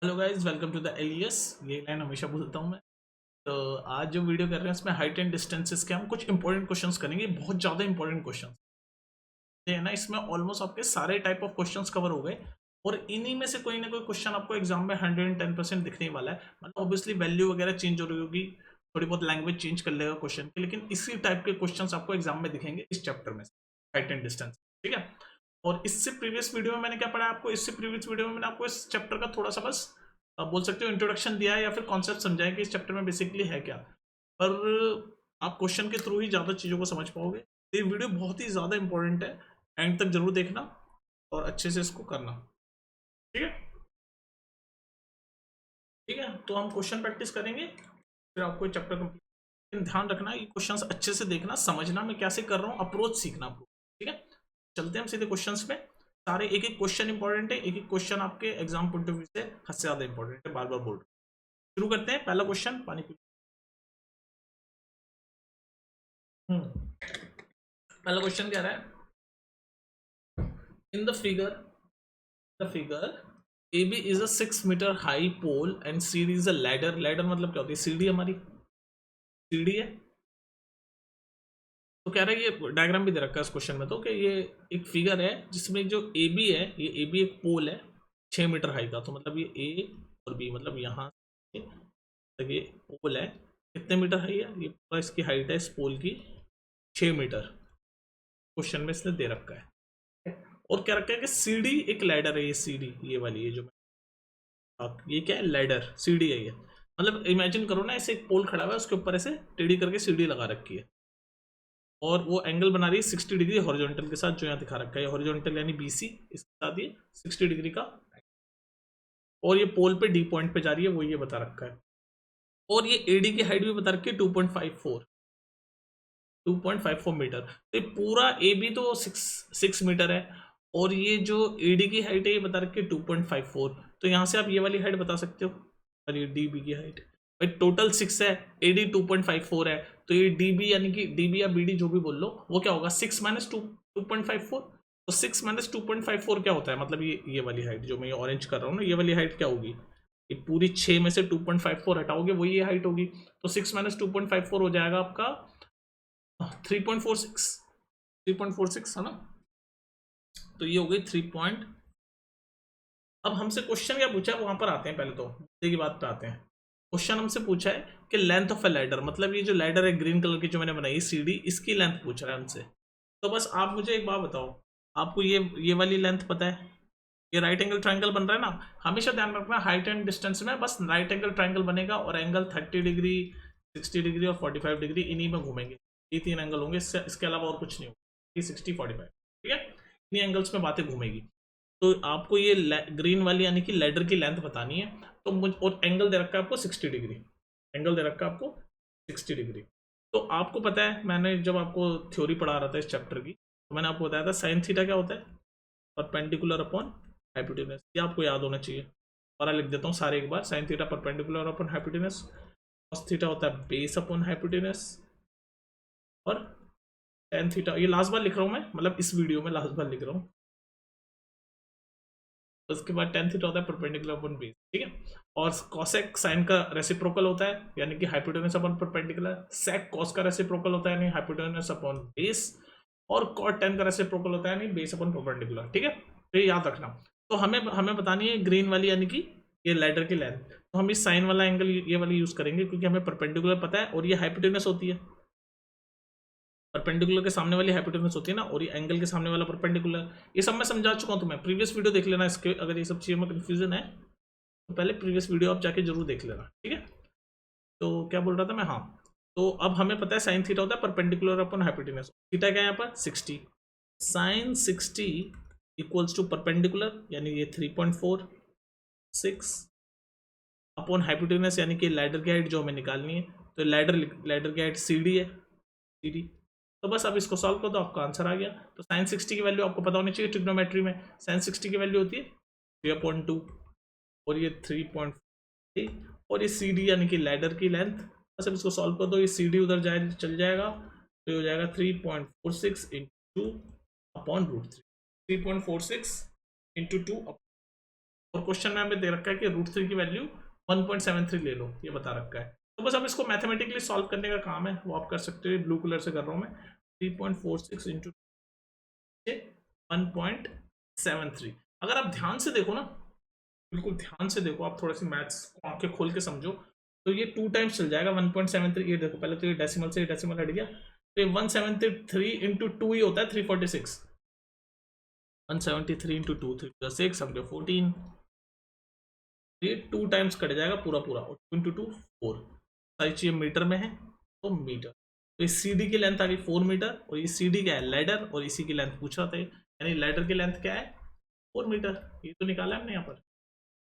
Hello guys, welcome to the alias. ये line हमेशा बोलता हूँ मैं। तो आज जो वीडियो कर रहे हैं इसमें हाइट एंड डिस्टेंसेस के हम कुछ इंपॉर्टेंट क्वेश्चंस करेंगे, बहुत ज़्यादा इंपॉर्टेंट क्वेश्चन है ना। इसमें ऑलमोस्ट आपके सारे टाइप ऑफ क्वेश्चंस कवर हो गए और इन्हीं में से कोई ना कोई क्वेश्चन आपको एग्जाम में 110% दिखने वाला है। मतलब ऑब्वियसली वैल्यू वगैरह चेंज हो रही होगी, थोड़ी बहुत लैंग्वेज चेंज कर लेगा क्वेश्चन की, लेकिन इसी टाइप के क्वेश्चंस आपको एग्जाम में दिखेंगे इस चैप्टर में, हाइट एंड डिस्टेंस। ठीक है। और इससे प्रीवियस वीडियो में मैंने क्या पढ़ा आपको, इससे प्रीवियस वीडियो में मैंने आपको इस चैप्टर का थोड़ा सा बस आप बोल सकते हो इंट्रोडक्शन दिया है या फिर कॉन्सेप्ट समझाया कि इस चैप्टर में बेसिकली है क्या। पर आप क्वेश्चन के थ्रू ही ज़्यादा चीज़ों को समझ पाओगे। ये वीडियो बहुत ही ज़्यादा इंपॉर्टेंट है, एंड तक जरूर देखना और अच्छे से इसको करना। ठीक है। ठीक है, तो हम क्वेश्चन प्रैक्टिस करेंगे, फिर आपको चैप्टर कंप्लीट। ध्यान रखना ये क्वेश्चंस अच्छे से देखना, समझना मैं कैसे कर रहा हूँ, अप्रोच सीखना आपको। ठीक है, चलते हैं हम सीधे क्वेश्चंस में। सारे एक एक क्वेश्चन इंपॉर्टेंट है, एक एक क्वेश्चन आपके एग्जाम पॉइंट ऑफ व्यू से हद से ज्यादा इंपॉर्टेंट है, बार बार बोल रहा हूं। शुरू करते हैं। पहला क्वेश्चन, पानी पी। पहला क्वेश्चन कह रहा है, in the figure AB is a 6 meter high pole and CD is a ladder। Ladder मतलब क्या होती है, सीढ़ी, हमारी सीढ़ी है। तो कह रहा है, ये डायग्राम भी दे रखा है इस क्वेश्चन में, तो कि ये एक फिगर है जिसमें जो AB है, ये AB एक पोल है 6 मीटर हाई का। तो मतलब ये A और B, मतलब यहाँ तक ये पोल है, कितने मीटर हाई है, ये पूरा इसकी हाइट है इस पोल की 6 मीटर। क्वेश्चन में इसने दे रखा है। और क्या रखा है कि सीढ़ी एक लैडर है, ये सीढ़ी ये वाली, ये जो ये क्या है, लैडर सीढ़ी है ये। मतलब इमेजिन करो ना, ऐसे एक पोल खड़ा हुआ है, उसके ऊपर ऐसे टेढ़ी करके सीढ़ी लगा रखी है और वो एंगल बना रही है 60 डिग्री हॉरिजॉन्टल के साथ, जो यहाँ दिखा रखा है हॉरिजॉन्टल यानी BC, इसके साथ ये 60 डिग्री का। और ये पोल पे D पॉइंट पे जा रही है, वो ये बता रखा है। और ये AD की हाइट भी बता रखी है 2.54 मीटर। तो ये पूरा AB तो 6 मीटर है, और ये जो AD की हाइट है ये बता रखी है 2.54। तो यहाँ से आप ये वाली हाइट बता सकते हो, और ये DB की हाइट भाई टोटल 6 है, AD 2.54 है। तो ये DB यानी कि DB या BD जो भी बोल लो, वो क्या होगा, 6 माइनस 2.54। तो 6 माइनस 2.54 क्या होता है, मतलब ये वाली हाइट जो मैं ये ऑरेंज कर रहा हूँ ना, ये वाली हाइट क्या होगी, ये पूरी 6 में से 2.54 हटाओगे, वही ये हाइट होगी। तो 6 माइनस 2.54 हो जाएगा आपका 3.46 है ना। तो ये हो गई 3 अब हमसे क्वेश्चन क्या पूछा है वहां पर आते हैं, पहले तो मुद्दे की बात पे आते हैं। क्वेश्चन हमसे पूछा है कि लेंथ ऑफ ए लैडर, मतलब ये जो लैडर है ग्रीन कलर की जो मैंने बनाई सीढ़ी, इसकी लेंथ पूछ रहा है हमसे। तो बस आप मुझे एक बात बताओ, आपको ये वाली लेंथ पता है, ये राइट एंगल ट्राइंगल बन रहा है ना। हमेशा ध्यान रखना हाइट एंड डिस्टेंस में बस राइट एंगल ट्राइंगल बनेगा, और एंगल 30 डिग्री, 60 डिग्री और 45 डिग्री, इन्हीं में घूमेंगे। ये 3 एंगल होंगे, इसके अलावा और कुछ नहीं होगा। 60 45, ठीक है, इन्हीं एंगल्स में बातें घूमेगी। तो आपको ये ग्रीन वाली यानी कि लेडर की लेंथ बतानी है। तो मुझ और एंगल दे रखा है आपको 60 डिग्री, एंगल दे रखा है आपको 60 डिग्री। तो आपको पता है, मैंने जब आपको थ्योरी पढ़ा रहा था इस चैप्टर की, तो मैंने आपको बताया था साइन थीटा क्या होता है, परपेंडिकुलर अपॉन हाइपोटेनस। ये आपको याद होना चाहिए। और लिख देता हूँ सारे एक बार, sine theta perpendicular upon hypotenuse, cos theta होता है बेस अपॉन हाइपोटेनस, और टेन थीटा, ये लास्ट बार लिख रहा हूँ मैं, मतलब इस वीडियो में लास्ट बार लिख रहा हूँ। उसके बाद टेन थीटा होता है परपेंडिकुलर अपॉन बेस, ठीक है। और कॉसेक साइन का रेसिप्रोकल होता है, यानी कि हाइपोटेनस अपॉन परपेंडिकुलर। सेक कॉस का रेसिप्रोकल होता है, यानी हाइपोटेनस अपॉन बेस। और कॉट टेन का रेसिप्रोकल होता है, यानी बेस अपॉन परपेंडिकुलर, ठीक है। तो ये याद रखना। तो हमें हमें बतानी है ग्रीन वाली, यानी कि ये लेडर की लेंथ। तो हम इस साइन वाला एंगल ये वाली यूज करेंगे, क्योंकि हमें परपेंडिकुलर पता है और ये हाइपोटेनस होती है। परपेंडिकुलर के सामने वाली हाइपोटेनस होती है ना, और ये एंगल के सामने वाला परपेंडिकुलर। ये सब मैं समझा चुका हूँ तुम्हें, प्रीवियस वीडियो देख लेना इसके, अगर ये सब चीज़ों में कंफ्यूजन है तो पहले प्रीवियस वीडियो आप जाके जरूर देख लेना, ठीक है। तो क्या बोल रहा था मैं, हाँ। तो अब हमें पता है साइन थीटा होता है परपेंडिकुलर अपॉन हाइपोटेनस। थीटा क्या है यहाँ पर 60, साइन 60 इक्वल्स टू परपेंडिकुलर, यानी ये 3.46 अपॉन हाइपोटेनस, यानी कि लैडर की हाइट जो हमें निकालनी है। तो लैडर की हाइट CD है, CD। तो बस अब इसको सॉल्व कर दो, आपका आंसर आ गया। तो साइन 60 की वैल्यू आपको पता होनी चाहिए, ट्रिग्नोमेट्री में साइन 60 की वैल्यू होती है 3/2, और ये 3.5, और ये CD यानी कि लैडर की लेंथ। बस अब इसको सॉल्व कर दो, ये CD उधर जाए चल जाएगा, तो ये हो जाएगा 3.46 इंटू 2 अपॉन √3, 3.46 इंटू 2। और क्वेश्चन में हमें दे रखा है कि √3 की वैल्यू 1.73 ले लो, ये बता रखा है। तो बस अब इसको मैथमेटिकली सॉल्व करने का काम है, वो आप कर सकते हो। ब्लू कलर से कर रहा हूँ मैं, 3.46 इंटू 1.73। अगर आप ध्यान से देखो ना, बिल्कुल ध्यान से देखो, आप थोड़ी सी मैथ्स को आंखें खोल के समझो, तो ये 2 टाइम्स चल जाएगा 1.73। ये देखो, पहले तो ये डेसिमल से डेसिमल हट गया, तो ये 173 इंटू 2 ही होता है 346। 173 इंटू 2 3 6 समझो 14। ये 2 टाइम्स कट जाएगा पूरा पूरा, और 2 इंटू 2 4। सारी चीजें मीटर में है, तो मीटर। तो इस CD की लेंथ आ गई 4 मीटर, और ये CD क्या है, लैडर, और इसी की लेंथ पूछ रहा था, यानी लैडर की लेंथ क्या है, 4 मीटर। ये तो निकाला हमने यहाँ पर।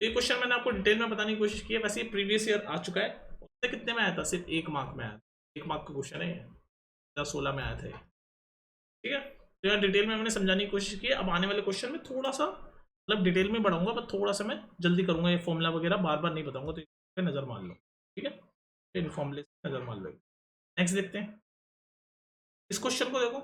ये क्वेश्चन मैंने आपको डिटेल में बताने की कोशिश की है, वैसे ये प्रीवियस ईयर आ चुका है। उससे कितने में आया था, सिर्फ 1 मार्क में आया था। 1 मार्क का क्वेश्चन है, 2016 में आया था, ठीक है। तो यार डिटेल में मैंने समझाने की कोशिश की है। अब आने वाले क्वेश्चन में थोड़ा सा मतलब डिटेल में बढ़ाऊंगा, पर थोड़ा सा मैं जल्दी करूंगा, ये फॉर्मूला वगैरह बार बार नहीं बताऊंगा, तो इस पे नजर मार लो, ठीक है। इन फॉर्मूले से नजर मार लो। नेक्स्ट देखते हैं इस क्वेश्चन को, देखो।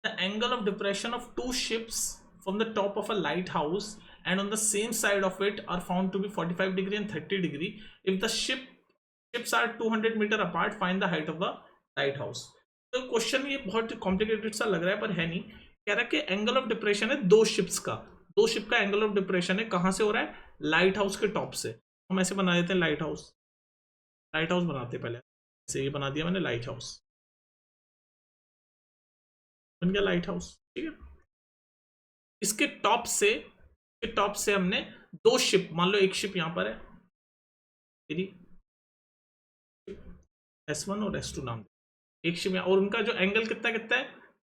The angle of depression of 2 ships from the top of a lighthouse and on the same side of it are found to be 45 degree and 30 degree. If the ships are 200 meter apart, find the height of the lighthouse. तो question ये बहुत complicated सा लग रहा है, पर है नहीं। कह रहा है कि एंगल ऑफ डिप्रेशन है 2 शिप्स का, 2 शिप का एंगल ऑफ डिप्रेशन है, कहां से हो रहा है, लाइट हाउस के टॉप से। हम ऐसे बना देते हैं, लाइट हाउस बनाते हैं पहले, ऐसे ये बना दिया मैंने, लाइट हाउस बन गया, लाइट हाउस, ठीक है। इसके टॉप से हमने 2 शिप, मान लो एक शिप यहां पर है, S1 और S2 नाम, एक शिप, और उनका जो एंगल कितना कितना है,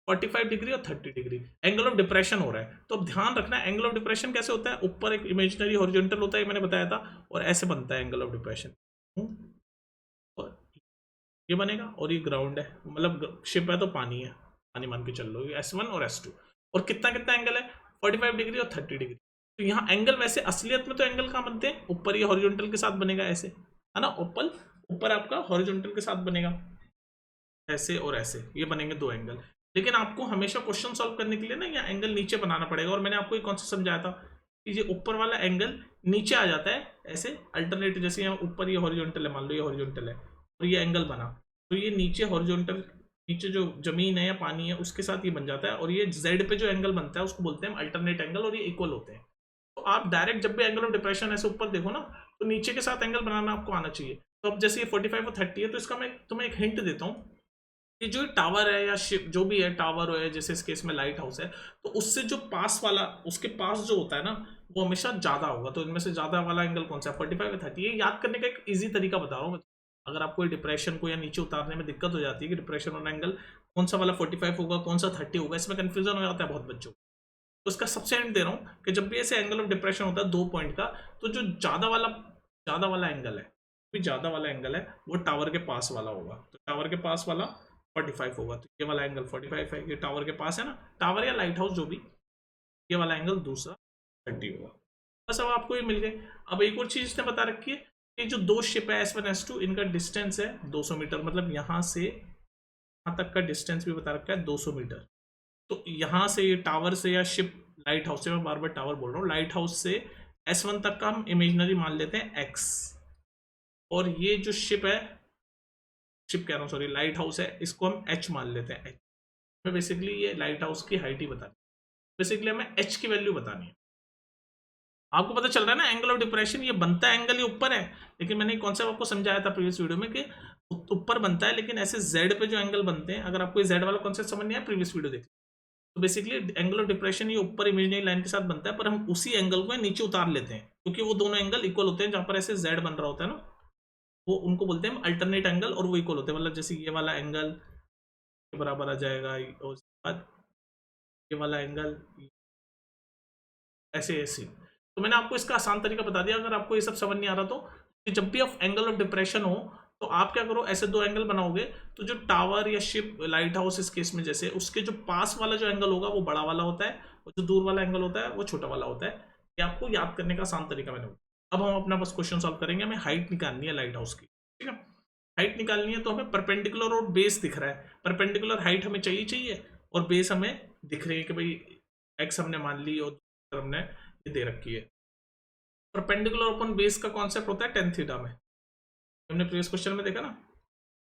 45 डिग्री और 30 डिग्री एंगल ऑफ डिप्रेशन हो रहा है। तो अब ध्यान रखना है, एंगल ऑफ डिप्रेशन कैसे होता है, ऊपर एक इमेजिनरी हॉरिजॉन्टल होता है, मैंने बताया था, और ऐसे बनता है एंगल ऑफ डिप्रेशन, और ये बनेगा, और ये ग्राउंड है, मतलब शिप है तो पानी है, पानी मान के चल लो, S1 और S2। और कितना कितना एंगल है, 45 डिग्री और 30 डिग्री। तो यहाँ एंगल, वैसे असलियत में तो एंगल कहाँ बनते हैं, ऊपर ये हॉरिजॉन्टल के साथ बनेगा, ऐसे है ना, ऊपर आपका हॉरिजॉन्टल के साथ बनेगा, ऐसे और ऐसे, ये बनेंगे 2 एंगल। लेकिन आपको हमेशा क्वेश्चन सॉल्व करने के लिए ना ये एंगल नीचे बनाना पड़ेगा, और मैंने आपको एक कॉन्सेप्ट समझाया था कि ये ऊपर वाला एंगल नीचे आ जाता है, ऐसे अल्टरनेट, जैसे यहाँ ऊपर ये हॉरिजॉन्टल है, मान लो ये हॉरिजॉन्टल है, और ये एंगल बना, तो ये नीचे हॉरिजॉन्टल, नीचे जो जमीन है या पानी है उसके साथ ये बन जाता है, और ये जेड पे जो एंगल बनता है उसको बोलते हैं अल्टरनेट एंगल, और ये इक्वल होते हैं। तो आप डायरेक्ट जब भी एंगल ऑफ डिप्रेशन ऐसे ऊपर देखो ना, तो नीचे के साथ एंगल बनाना आपको आना चाहिए। तो अब जैसे ये 45 और 30 है, तो इसका मैं तुम्हें एक हिंट देता हूँ कि जो टावर है या शिप जो भी है, टावर है, जैसे इस केस में लाइट हाउस है, तो उससे जो पास वाला, उसके पास जो होता है ना, वो हमेशा ज्यादा होगा। तो इनमें से ज्यादा वाला एंगल कौन सा है, 45 या 30। ये याद करने का एक इजी तरीका बता रहा हूँ। अगर आपको डिप्रेशन को या नीचे उतारने में दिक्कत हो जाती है कि डिप्रेशन वाला एंगल कौन सा वाला 45 होगा, कौन सा 30 होगा, इसमें कंफ्यूजन हो जाता है बहुत बच्चों को। तो उसका सबसे एंड दे रहा हूँ कि जब भी ऐसे एंगल ऑफ डिप्रेशन होता है 2 पॉइंट का, तो जो ज्यादा वाला एंगल है, ज्यादा वाला एंगल है, वो टावर के पास वाला होगा। तो टावर के पास वाला 45 होगा, तो ये वाला एंगल 45 है, ये टावर के पास है ना, टावर या लाइट हाउस जो भी, ये वाला एंगल दूसरा 30 होगा। बस अब आपको ये मिल गए। अब एक और चीज इसने बता रखी है कि जो 2 शिप है S1 S2, इनका डिस्टेंस है 200 मीटर, मतलब यहां से यहां तक का डिस्टेंस भी बता रखा है 200 मीटर। तो यहां से ये टावर से या शिप, लाइट हाउस से, मैं बार बार टावर बोल रहा हूँ, लाइट हाउस से S1 तक का हम इमेजिनरी मान लेते हैं X, और ये जो शिप कह रहा हूँ सॉरी, लाइट हाउस है, इसको हम H मान लेते हैं। H बेसिकली ये लाइट हाउस की हाइट ही बतानी, बेसिकली हमें H की वैल्यू बतानी है। आपको पता चल रहा है ना, एंगल ऑफ डिप्रेशन ये बनता है, एंगल ये ऊपर है, लेकिन मैंने कॉन्सेप्ट आपको समझाया था प्रीवियस वीडियो में कि ऊपर बनता है, लेकिन ऐसे जेड पे जो एंगल बनते हैं, अगर आपको ये जेड वाला कॉन्सेप्ट समझ नहीं आया, प्रीवियस वीडियो देख। तो बेसिकली एंगल ऑफ डिप्रेशन ये ऊपर इमेजिनरी लाइन के साथ बनता है, पर हम उसी एंगल को नीचे उतार लेते हैं, क्योंकि वो दोनों एंगल इक्वल होते हैं। जहां पर ऐसे जेड बन रहा होता है ना, वो उनको बोलते हैं अल्टरनेट एंगल, और वो इक्वल होते हैं, मतलब जैसे ये वाला एंगल के बराबर आ जाएगा, और उसके बाद ये वाला एंगल ऐसे ऐसे। तो मैंने आपको इसका आसान तरीका बता दिया। अगर आपको ये सब समझ नहीं आ रहा, तो कि जब भी आप एंगल ऑफ डिप्रेशन हो, तो आप क्या करो, ऐसे 2 एंगल बनाओगे, तो जो टावर या शिप, लाइट हाउस इस केस में, जैसे उसके जो पास वाला जो एंगल होगा वो बड़ा वाला होता है, और जो दूर वाला एंगल होता है वो छोटा वाला होता है। ये आपको याद करने का आसान तरीका मैंने। अब हम अपना बस क्वेश्चन सॉल्व करेंगे। हमें हाइट निकालनी है लाइट हाउस की, ठीक है। हाइट निकालनी है, तो हमें परपेंडिकुलर और बेस दिख रहा है। परपेंडिकुलर हाइट हमें चाहिए, और बेस हमें दिख रही है कि भाई एक्स हमने मान ली, और हमने ये दे रखी है। परपेंडिकुलर अपॉन बेस का कॉन्सेप्ट होता है टेन थीटा में, हमने प्रीवियस क्वेश्चन में देखा ना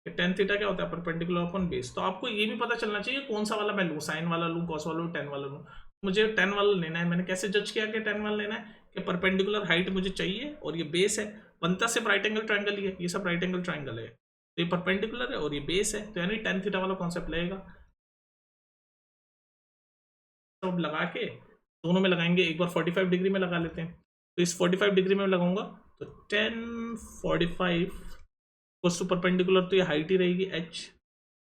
कि टेन थीटा क्या होता है, परपेंडिकुलर अपॉन बेस। तो आपको ये भी पता चलना चाहिए कौन सा वाला मैं लूँ, साइन वाला लूँ, कॉस वाला लूँ, टेन वाला लूँ। मुझे टेन वाला लेना है। मैंने कैसे जज किया कि टेन वाला लेना है कि परपेंडिकुलर हाइट मुझे चाहिए और ये बेस है, बनता सिर्फ राइट एंगल ट्राइंगल ही है, ये सब राइट एंगल ट्राइंगल है, तो ये परपेंडिकुलर है और ये बेस है, तो यानी टेन थीटा वाला कॉन्सेप्ट लगेगा। तो अब लगा के दोनों में लगाएंगे, एक बार 45 डिग्री में लगा लेते हैं। तो इस 45 डिग्री में लगाऊंगा तो 10 45 टू परपेंडिकुलर, तो ये हाइट ही रहेगी h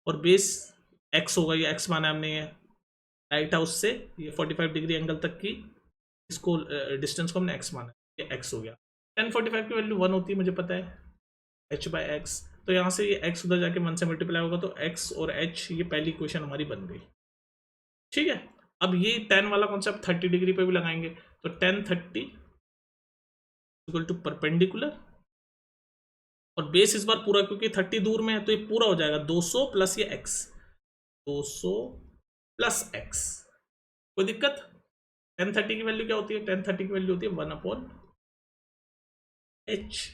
और बेस x होगा, ये x माना हमने ये लाइट हाउस से ये 45 डिग्री एंगल तक की इसको डिस्टेंस को हमने x माना, ये x हो गया। 10 45 की वैल्यू 1 होती है मुझे पता है, h/x। तो यहाँ से ये x उधर जाके 1 से मल्टीप्लाई होगा, तो x और h ये पहली इक्वेशन हमारी बन गई। ठीक है, अब ये 10 वाला कॉन्सेप्ट 30 डिग्री पे भी लगाएंगे, तो 10 30 इक्वल टू परपेंडिकुलर और बेस इस बार पूरा क्योंकि 30 दूर में है तो ये पूरा हो जाएगा 200 प्लस ये x, 200 प्लस x। कोई दिक्कत? 10 30 की वैल्यू क्या होती है? 10 30 की वैल्यू होती है 1/h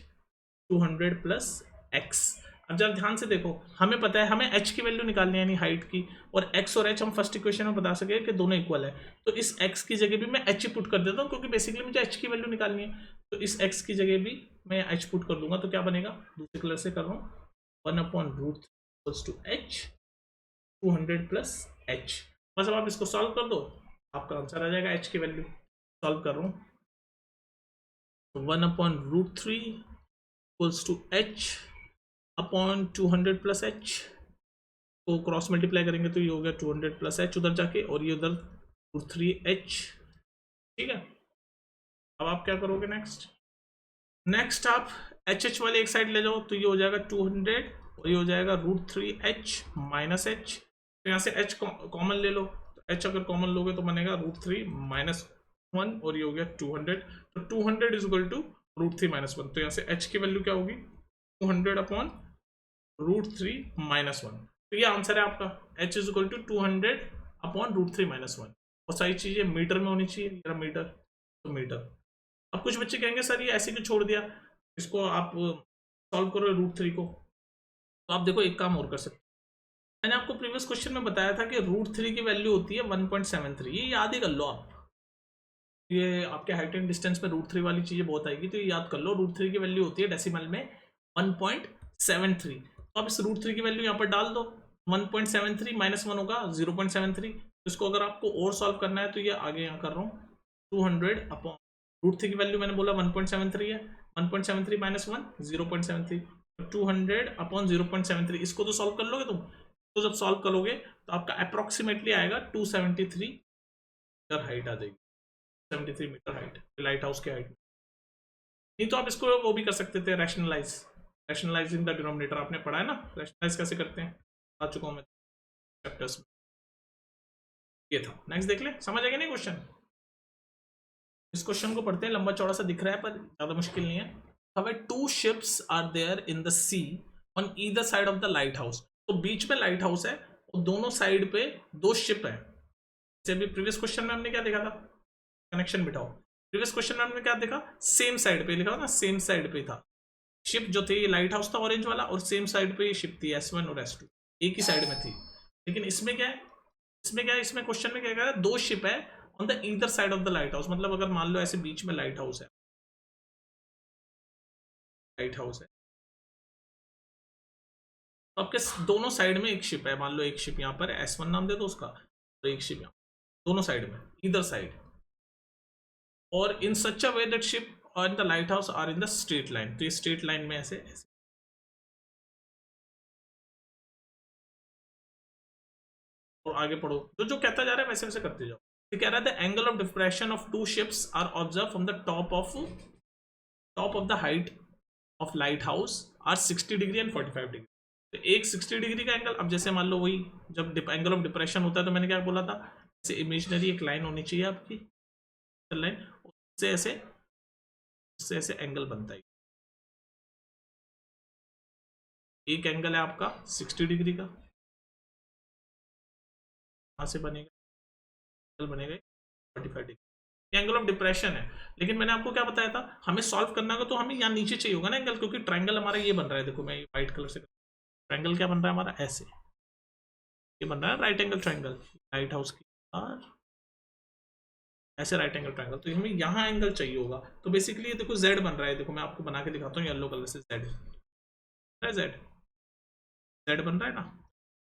200 प्लस x। अब जरा ध्यान से देखो, हमें पता है हमें h की वैल्यू निकालनी है यानी हाइट की, और x और h हम फर्स्ट इक्वेशन में बता सके कि दोनों इक्वल है, तो इस x की जगह भी मैं h ही पुट कर देता हूँ क्योंकि बेसिकली मुझे h की वैल्यू निकालनी है। तो इस x की जगह भी मैं h पुट कर दूंगा, तो क्या बनेगा, दूसरे कलर से कर रहा हूँ, 1/√3 = 200 प्लस h। बस अब आप इसको सॉल्व कर दो, आपका आंसर आ जाएगा। h की वैल्यू सॉल्व कर रहा हूँ, 1/√3 = h अपॉन 200 प्लस h को क्रॉस मल्टीप्लाई करेंगे तो ये हो गया 200 प्लस h उधर जाके, और ये उधर √3h। ठीक है, अब आप क्या करोगे नेक्स्ट आप h वाले एक साइड ले जाओ, तो ये हो जाएगा 200 और ये हो जाएगा √3h माइनस h। तो यहाँ से h कॉमन ले लो, तो h अगर कॉमन लोगे तो बनेगा √3 माइनस 1 और ये हो गया 200। तो 200 इज इक्वल टू √3 माइनस 1, तो यहाँ से h की वैल्यू क्या होगी, 200 अपॉन √3 माइनस 1। तो ये आंसर है आपका, h is equal to 200 upon √3 minus 1। और सारी चीजें मीटर में होनी चाहिए, मीटर तो मीटर। अब कुछ बच्चे कहेंगे सर ये ऐसे क्यों छोड़ दिया, इसको आप सॉल्व करो √3 को। तो आप देखो एक काम और कर सकते, मैंने आपको प्रीवियस क्वेश्चन में बताया था कि √3 की वैल्यू होती है 1.73, ये याद ही कर लो आप, ये आपके हाइट एंड डिस्टेंस में √3 वाली चीजें बहुत आएगी, तो ये याद कर लो। √3 की वैल्यू होती है डेसिमल में 1.73। तो आप इस √3 की वैल्यू यहाँ पर डाल दो, 1.73 माइनस 1 होगा 0.73। इसको अगर आपको और सॉल्व करना है तो ये आगे यहाँ कर रहा हूँ, 200 अपॉन √3 की वैल्यू मैंने बोला 1.73 है, 1.73 माइनस 1 0.73, 200 अपॉन 0.73। इसको तो सॉल्व कर लोगे तुम, तो जब सॉल्व करोगे तो आपका अप्रोक्सीमेटली आएगा 273 मीटर हाइट आ जाएगी, 73 मीटर हाइट लाइट हाउस की हाइट। नहीं तो आप इसको वो भी कर सकते थे, रैशनलाइजिंग द डिनोमिनेटर, आपने पढ़ा है ना रैशनलाइज कैसे करते हैं, आ चुका हूँ मैं चैप्टर्स में। ये था, नेक्स्ट देख ले, समझ आएगा नहीं क्वेश्चन। इस क्वेश्चन को पढ़ते हैं, लंबा चौड़ा सा दिख रहा है पर ज्यादा मुश्किल नहीं है। हमें 2 ships are there in the sea on either side of the light house. तो बीच में लाइट हाउस है और दोनों साइड पे 2 शिप है। जैसे अभी प्रीवियस क्वेश्चन में हमने क्या देखा था, कनेक्शन बिठाओ, प्रीवियस क्वेश्चन में हमने क्या देखा, सेम साइड पे लिखा था ना, सेम साइड पे था शिप जो थी, लाइट हाउस था ऑरेंज वाला, और सेम साइड पे शिप थी S1 और S2, एक ही साइड में थी। लेकिन इसमें क्या है, इसमें क्वेश्चन में क्या कह रहा है, 2 शिप है on the either side of the light house. मतलब अगर मान लो ऐसे बीच में लाइट हाउस है, तो आपके दोनों साइड में एक शिप है, मान लो एक शिप यहाँ पर S1 नाम दे दो उसका, तो एक शिप यहाँ दोनों साइड में, ईदर साइड, और in such a way that ship और the light house are in the straight line. तो ये स्ट्रेट लाइन में ऐसे और आगे पढ़ो, जो कहता जा रहा है वैसे वैसे करते जाओ। तो कह रहा था angle of depression of 2 ships are observe from the top of the height of lighthouse are 60 degree and 45 degree. तो एक 60 डिग्री का एंगल, अब जैसे मान लो वही जब एंगल ऑफ डिप्रेशन होता है तो मैंने क्या बोला था, जैसे इमेजिनरी एक लाइन होनी चाहिए आपकी लाइन, उससे ऐसे एंगल बनता है। एक एंगल है आपका 60 डिग्री का, कहाँ से बनेगा, एंगल बनेगा 45 डिग्री। ये एंगल ऑफ डिप्रेशन है। लेकिन मैंने आपको क्या बताया था, हमें सॉल्व करना होगा तो हमें यहाँ नीचे चाहिए होगा ना एंगल, क्योंकि ट्रायंगल हमारा ये बन रहा है, देखो मैं व्हाइट कलर से, ट्रायंगल क्या बन रहा है हमारा, ऐसे ये बन रहा है right angle triangle, light house की और ऐसे राइट एंगल ट्रायंगल, तो हमें यहाँ एंगल चाहिए होगा। तो बेसिकली ये देखो जेड बन रहा है, देखो मैं आपको बना के दिखाता हूँ येलो कलर से, जेड जेड जेड बन रहा है ना,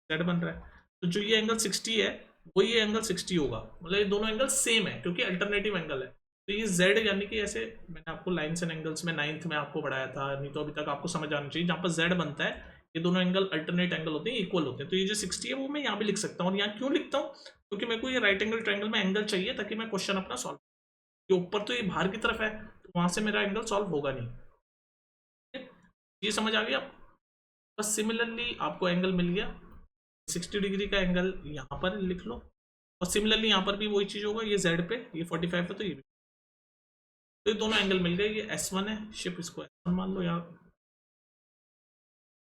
जेड बन रहा है। तो जो ये एंगल 60 है वो ये एंगल 60 होगा, मतलब ये दोनों एंगल सेम है क्योंकि अल्टरनेटिव एंगल है। तो ये जेड यानी कि ऐसे, मैंने आपको लाइन्स एंड एंगल्स में 9th में आपको पढ़ाया था, नहीं तो अभी तक आपको समझ आना चाहिए, जहाँ पर जेड बनता है ये दोनों एंगल अल्टरनेट एंगल होते हैं, इक्वल होते हैं। तो ये जो 60 है वो मैं यहाँ भी लिख सकता हूँ, और यहाँ क्यों लिखता हूँ, क्योंकि मेरे को ये राइट एंगल ट्रायंगल में एंगल चाहिए ताकि मैं क्वेश्चन अपना सॉल्व, ये ऊपर तो ये बाहर की तरफ है तो वहां से मेरा एंगल सॉल्व होगा नहीं। ये समझ आ गया। बस सिमिलरली आपको एंगल मिल गया 60 डिग्री का एंगल, यहाँ पर लिख लो, और सिमिलरली यहाँ पर भी वही चीज होगा, ये जेड पे ये 45 है तो ये भी, तो ये दोनों एंगल मिल गए। ये S1 है, शिप इसको S1 मान लो यहाँ,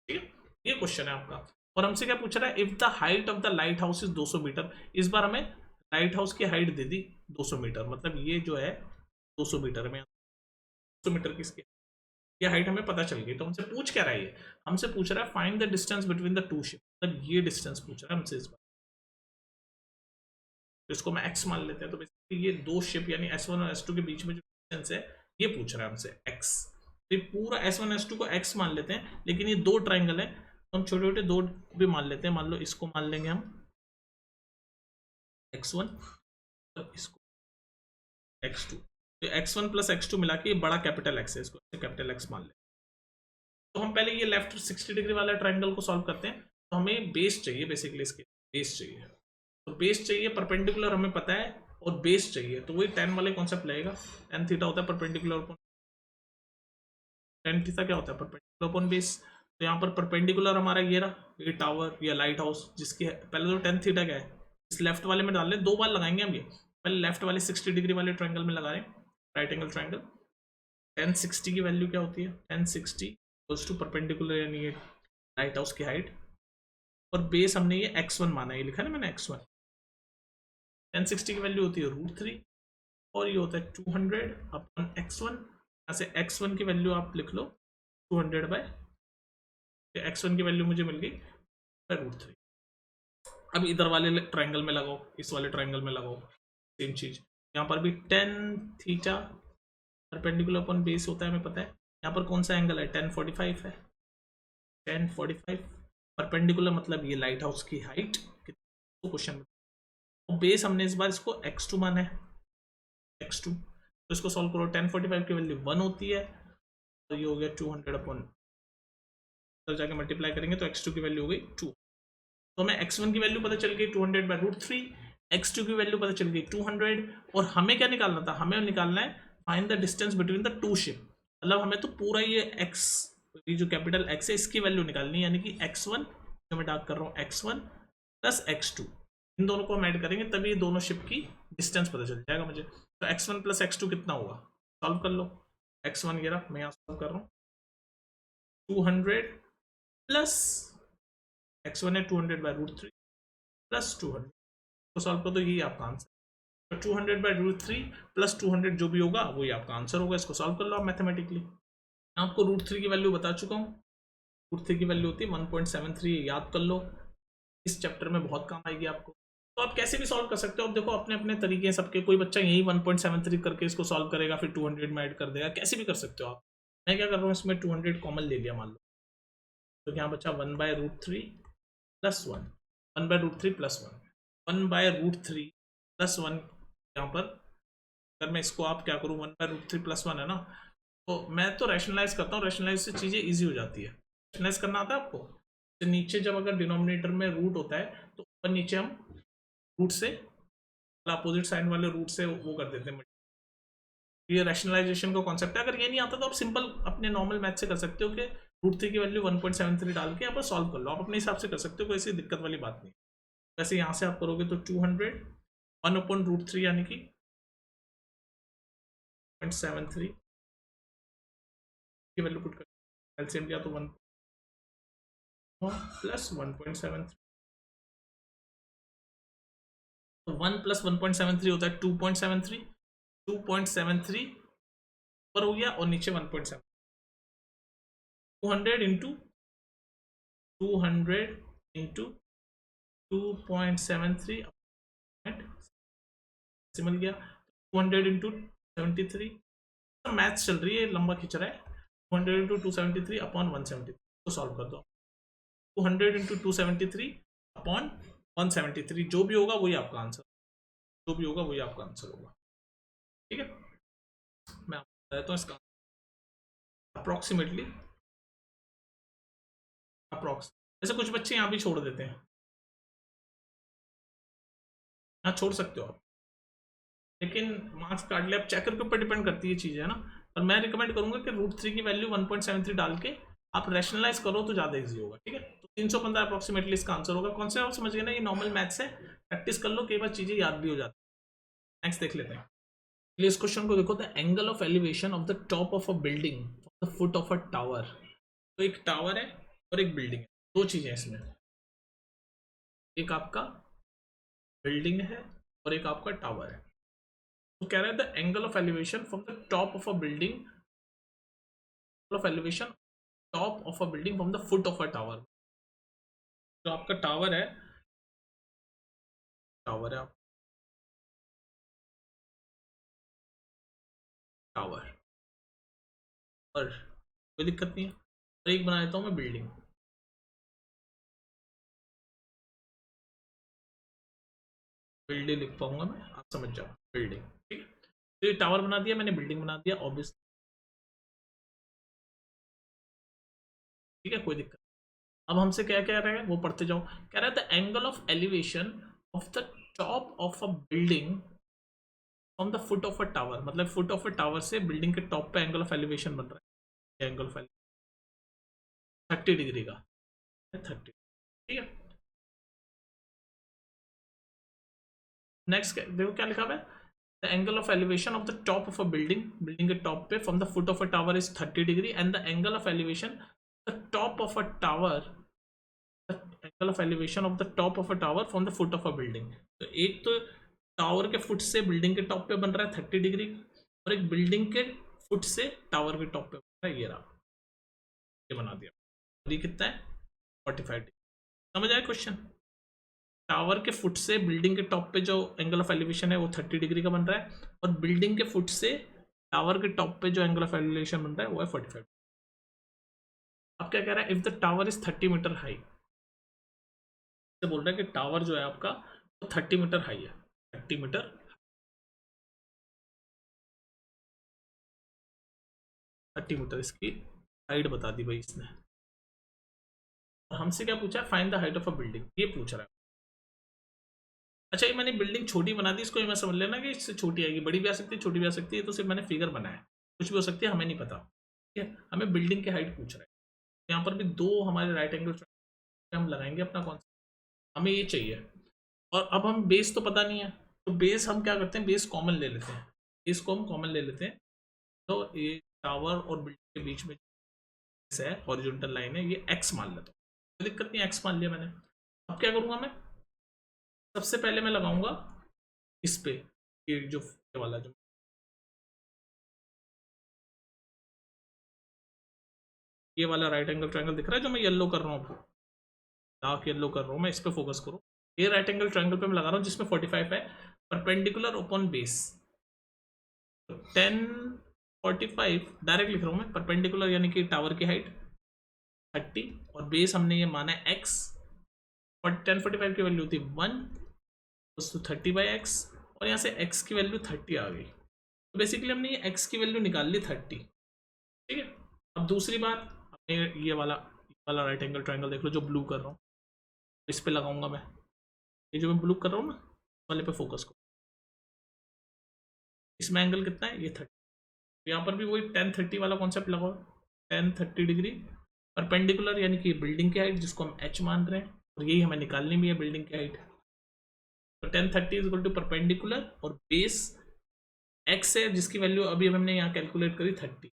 ठीक है। ये क्वेश्चन है आपका, और हमसे क्या पूछ रहा है, if the height of the light house is 200 metre. इस बार हमें लाइट हाउस की हाइट दे दी 200 मीटर, मतलब ये जो है 200 मीटर में, 200 मीटर किसकी, ये हाइट हमें पता चल गई। तो हमसे पूछ क्या रहा है ये, हमसे पूछ रहा है find the distance between the two ship, मतलब ये डिस्टेंस पूछ रहा है हमसे इस बार। तो इसको मैं x मान लेते हैं, तो बेसिकली ये दो शिप यानी S1 और S2 के बीच में जो डिस्टेंस है ये पूछ रहा है हमसे x। तो पूरा S1 S2 को x मान लेते हैं, लेकिन ये दो ट्राइंगल है तो हम छोटे छोटे दो भी मान लेते हैं। मान लो इसको मान लेंगे हम x1 और इसको x2, तो x1 प्लस x2 मिला के बड़ा कैपिटल X है, इसको कैपिटल X मान ले। तो हम पहले ये लेफ्ट 60 डिग्री वाला ट्राइंगल को सॉल्व करते हैं। तो हमें बेस चाहिए, बेसिकली इसके बेस चाहिए, तो बेस चाहिए, परपेंडिकुलर हमें पता है, और बेस चाहिए तो वही tan वाले कॉन्सेप्ट लगेगा। tan थीटा होता है परपेंडिकुलर अपॉन, tan थीटा क्या होता है परपेंडिकुलर अपॉन बेस। तो यहाँ पर परपेंडिकुलर हमारा ये रहा, ये टावर या लाइट हाउस, जिसके पहले तो tan थीटा क्या है, इस लेफ्ट वाले में डाल लें, दो बार लगाएंगे हम ये, पहले लेफ्ट वाले 60 डिग्री वाले ट्राइंगल में लगा रहे हैं, राइट एंगल ट्राइंगल। tan 60 की वैल्यू क्या होती है, tan 60 इक्वल्स टू परपेंडिकुलर यानी ये लाइट हाउस की हाइट, और बेस हमने ये x1 माना है, ये लिखा ना मैंने x1। tan 60 की वैल्यू होती है √3, और ये होता है 200 अपॉन x1। ऐसे x1 की वैल्यू आप लिख लो 200 बाय x1 की वैल्यू मुझे मिल गई बाय √3। अब इधर वाले ट्राइंगल में लगाओ, इस वाले ट्राइंगल में लगाओ सेम चीज, यहाँ पर भी tan theta perpendicular upon base होता है, हमें पता है। यहाँ पर कौन सा एंगल है, tan 45 है, tan 45 परपेंडिकुलर मतलब ये लाइट हाउस की हाइट कितना क्वेश्चन में, और बेस हमने इस बार इसको x2 माना है, x2। तो इसको सॉल्व करो, tan 45 की वैल्यू 1 होती है, तो ये हो गया 200 अपॉन, तो जाके मल्टीप्लाई करेंगे तो x2 की वैल्यू हो गई 2। तो हमें x1 की वैल्यू पता चल गई 200 बाय √3, x2 की वैल्यू पता चल गई 200, और हमें क्या निकालना था, हमें निकालना है find the distance between the two ship, मतलब हमें तो पूरा ये x, ये जो कैपिटल X है इसकी वैल्यू निकालनी है, यानी कि x1 जो मैं डार्क कर रहा हूँ x1 प्लस x2, इन दोनों को हम ऐड करेंगे तभी दोनों शिप की डिस्टेंस पता चल जाएगा मुझे। तो x1 प्लस x2 कितना होगा, सॉल्व कर लो। x1 ये रहा, मैं यहाँ सॉल्व कर रहा हूँ, 200 प्लस x1 है 200 बाय √3 प्लस 200, तो सॉल्व कर दो, यही आपका आंसर। तो 200 बाय √3 प्लस 200 जो भी होगा वही आपका आंसर होगा। इसको सॉल्व कर लो आप मैथमेटिकली। मैं आपको √3 की वैल्यू बता चुका हूँ, √3 की वैल्यू होती है 1.73, याद कर लो, इस चैप्टर में बहुत काम आएगी आपको। तो आप कैसे भी सॉल्व कर सकते हो, अब देखो अपने अपने तरीके हैं सबके, कोई बच्चा यही 1.73 करके इसको सॉल्व करेगा फिर 200 में ऐड कर देगा, कैसे भी कर सकते हो आप। मैं क्या कर रहा हूँ, इसमें 200 कॉमन ले लिया मान लो, तो यहाँ बचा 1/√3 प्लस 1, 1/√3 प्लस 1, 1/√3 प्लस 1, यहाँ पर अगर मैं इसको आप क्या करूँ 1/√3 प्लस 1 है ना, तो मैं तो रैशनलाइज करता हूँ, रैशनलाइज से चीज़ें ईजी हो जाती है। रैशनलाइज करना आता है आपको, तो नीचे जब अगर डिनोमिनेटर में रूट होता है तो ऊपर नीचे हम रूट से अपोजिट साइड वाले रूट से वो कर देते हैं, ये रैशनलाइजेशन का कॉन्सेप्ट है। अगर ये नहीं आता तो आप सिंपल अपने नॉर्मल मैथ से कर सकते हो कि √3 की वैल्यू 1.73 डाल के यहाँ पर सॉल्व कर लो, आप अपने हिसाब से कर सकते हो, कोई ऐसी दिक्कत वाली बात नहीं। वैसे यहाँ से आप करोगे तो 200 1/√3 यानी कि 0.73 की वैल्यू पुट कर एलसीएम किया तो 1 प्लस 1.73, तो 1 प्लस 1.73 होता है 2.73, 2.73 ऊपर हो गया और नीचे 1.7, 200 इंटू 2.73 मिल गया, 200 इंटू 73, मैथ्स चल रही है, लंबा खिंच रहा है, 200 इंटू 273 अपॉन 173 तो सॉल्व कर दो, 200 इंटू 273 अपॉन 173 जो भी होगा वही आपका आंसर, जो भी होगा वही आपका आंसर होगा। ठीक है, मैं आपको बताता हूँ इसका अप्रोक्सीमेटली, ऐसे कुछ बच्चे यहाँ भी छोड़ देते हैं, यहाँ छोड़ सकते हो आप, लेकिन मार्क्स काट ले, आप चेकर के ऊपर डिपेंड करती है चीज़ें है ना। पर मैं रिकमेंड करूंगा कि √3 की वैल्यू 1.73 डाल के आप रैशनलाइज करो तो ज़्यादा इजी होगा। ठीक है, तो 315 अप्रोक्सीमेटली इसका आंसर होगा। कौन से आप समझ गए ना, ये नॉर्मल मैथ्स है, प्रैक्टिस कर लो, कई बार चीज़ें याद भी हो जाती है। नेक्स्ट देख लेते हैं, इस क्वेश्चन को देखो, the angle of elevation of the top of a building the foot of a tower. तो एक टावर है और एक बिल्डिंग है, दो चीज़ें इसमें, एक आपका बिल्डिंग है और एक आपका टावर है। तो कह रहा है the angle of elevation from the top of a building, of elevation top of a building from the foot of a tower. जो आपका टावर है, टावर है आप, टावर और कोई दिक्कत नहीं है, और एक बना देता हूँ मैं बिल्डिंग, बिल्डिंग लिख पाऊंगा मैं, आप समझ जाओ बिल्डिंग। ठीक है, तो ये टावर बना दिया मैंने, बिल्डिंग बना दिया ऑब्वियसली। ठीक है, कोई दिक्कत। अब हमसे क्या कह रहा है वो पढ़ते जाओ। कह रहा है the angle of elevation of the top of a building from the foot of a tower, मतलब फुट ऑफ अ टावर से बिल्डिंग के टॉप पे एंगल ऑफ एलिवेशन बन रहा है, एंगल ऑफ 30 डिग्री का, 30। ठीक है, नेक्स्ट देखो क्या लिखा हुआ है, the angle of elevation of the top of a building, building के टॉप पे from the foot of a tower is 30 degree, and the angle of elevation the top of a tower, angle of elevation of the top of a tower from the foot of a building. तो एक तो tower के foot से building के top पे बन रहा है 30 डिग्री, और एक बिल्डिंग के फुट से टावर के टॉप पे बन रहा है, ये रहा, ये बना दिया, और ये कितना है 45 डिग्री। समझ आया क्वेश्चन, टावर के फुट से बिल्डिंग के टॉप पे जो एंगल ऑफ एलिवेशन है वो 30 डिग्री का बन रहा है, और बिल्डिंग के फुट से टावर के टॉप पे जो एंगल ऑफ एलिवेशन बन रहा है वो है 45। अब क्या कह रहा है, if the tower is 30 metre high, से बोल रहा है कि टावर जो है आपका वो 30 मीटर हाई है, 30 मीटर, 30 मीटर इसकी हाइट बता दी भाई इसने। और हमसे क्या पूछा, find the height of a building, ये पूछ रहा है। अच्छा, ये मैंने बिल्डिंग छोटी बना दी, इसको ये मैं समझ लेना कि इससे छोटी आएगी, बड़ी भी आ सकती है छोटी भी आ सकती है, तो सिर्फ मैंने फिगर बनाया, कुछ भी हो सकती है, हमें नहीं पता। ठीक है, हमें बिल्डिंग की हाइट पूछ रहा है, यहाँ पर भी दो हमारे राइट एंगल हम लगाएंगे अपना कौन सा, हमें ये चाहिए। और अब हम बेस तो पता नहीं है, तो बेस हम क्या करते हैं, बेस कॉमन ले लेते हैं, बेस को हम कॉमन ले लेते हैं। तो ये टावर और बिल्डिंग के बीच में है हॉरिजॉन्टल लाइन है, ये एक्स मान लेता हूँ, कोई दिक्कत नहीं, एक्स मान लिया मैंने। अब क्या करूँगा मैं, सबसे पहले मैं लगाऊंगा इस पे, ये जो ये वाला जो ये वाला राइट एंगल ट्रायंगल दिख रहा है जो मैं येलो कर रहा हूँ, डार्क येलो कर रहा हूँ मैं, इस पे फोकस करो। ये राइट एंगल ट्रायंगल पे मैं लगा रहा हूँ जिसमें 45 है, परपेंडिकुलर अपॉन बेस, 1045 डायरेक्ट लिख रहा हूँ मैं, परपेंडिकुलर यानी कि टावर की हाइट 30, और बेस हमने ये माना है एक्स, और 1045 की वैल्यू थी 1, तो 30/x, और यहाँ से x की वैल्यू 30 आ गई, तो बेसिकली हमने ये x की वैल्यू निकाल ली 30। ठीक है, अब दूसरी बात, हमने ये वाला राइट एंगल ट्रायंगल देख लो जो ब्लू कर रहा हूँ, इस पे लगाऊंगा मैं, ये जो मैं ब्लू कर रहा हूँ ना वाले पे फोकस करो, इसमें एंगल कितना है, ये 30, यहाँ पर भी वही 1030 वाला कॉन्सेप्ट लगाओ, 1030 डिग्री परपेंडिकुलर यानी कि बिल्डिंग की हाइट जिसको हम h मान रहे हैं, और यही हमें निकालनी भी है बिल्डिंग की हाइट। तो 1030 इज इक्वल टू परपेंडिकुलर और बेस एक्स है जिसकी वैल्यू अभी हमने यहाँ कैलकुलेट करी 30,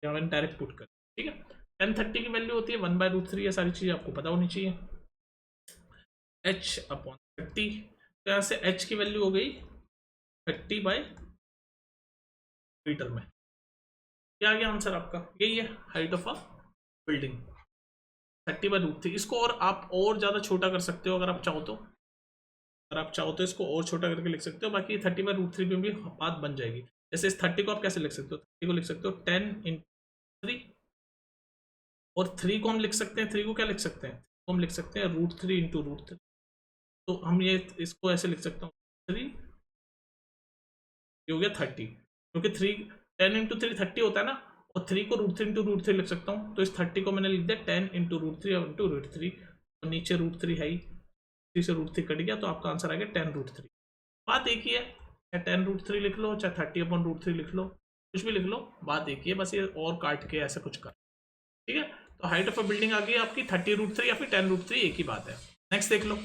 यहाँ मैंने डायरेक्ट पुट कर। ठीक है, 1030 की वैल्यू होती है 1/√3, ये सारी चीज़ें आपको पता होनी चाहिए, h/30, तो यहाँ से h की वैल्यू हो गई 30/√3, मीटर में। क्या आ गया आंसर आपका? यही है हाइट ऑफ अ बिल्डिंग, 30/√3। इसको और आप और ज़्यादा छोटा कर सकते हो अगर आप चाहो तो, इसको और छोटा करके लिख सकते हो। बाकी 30/√3 में भी बात बन जाएगी। जैसे इस 30 को आप कैसे लिख सकते हो? 30 को लिख सकते हो 10 × 3, और 3 को हम लिख सकते हैं, 3 को क्या लिख सकते हैं? हम लिख सकते हैं √3 × √3। तो हम ये इसको ऐसे लिख सकता हूँ 3, ये हो गया 30, क्योंकि 10 × 3 30 होता है ना, और 3 को √3 × √3 लिख सकता हूँ। तो इस 30 को मैंने लिख दिया 10 × √3 और √3, और नीचे √3 है ही, 3 से √3 कट गया, तो आपका आंसर आ गया 10√3। बात एक ही है, चाहे 10√3 लिख लो, चाहे 30/√3 लिख लो, कुछ भी लिख लो, बात एक ही है, बस ये और काट के ऐसा कुछ कर। ठीक है, तो हाइट ऑफ अ बिल्डिंग आ गई आपकी 30√3 या फिर 10√3, एक ही बात है। नेक्स्ट देख लो,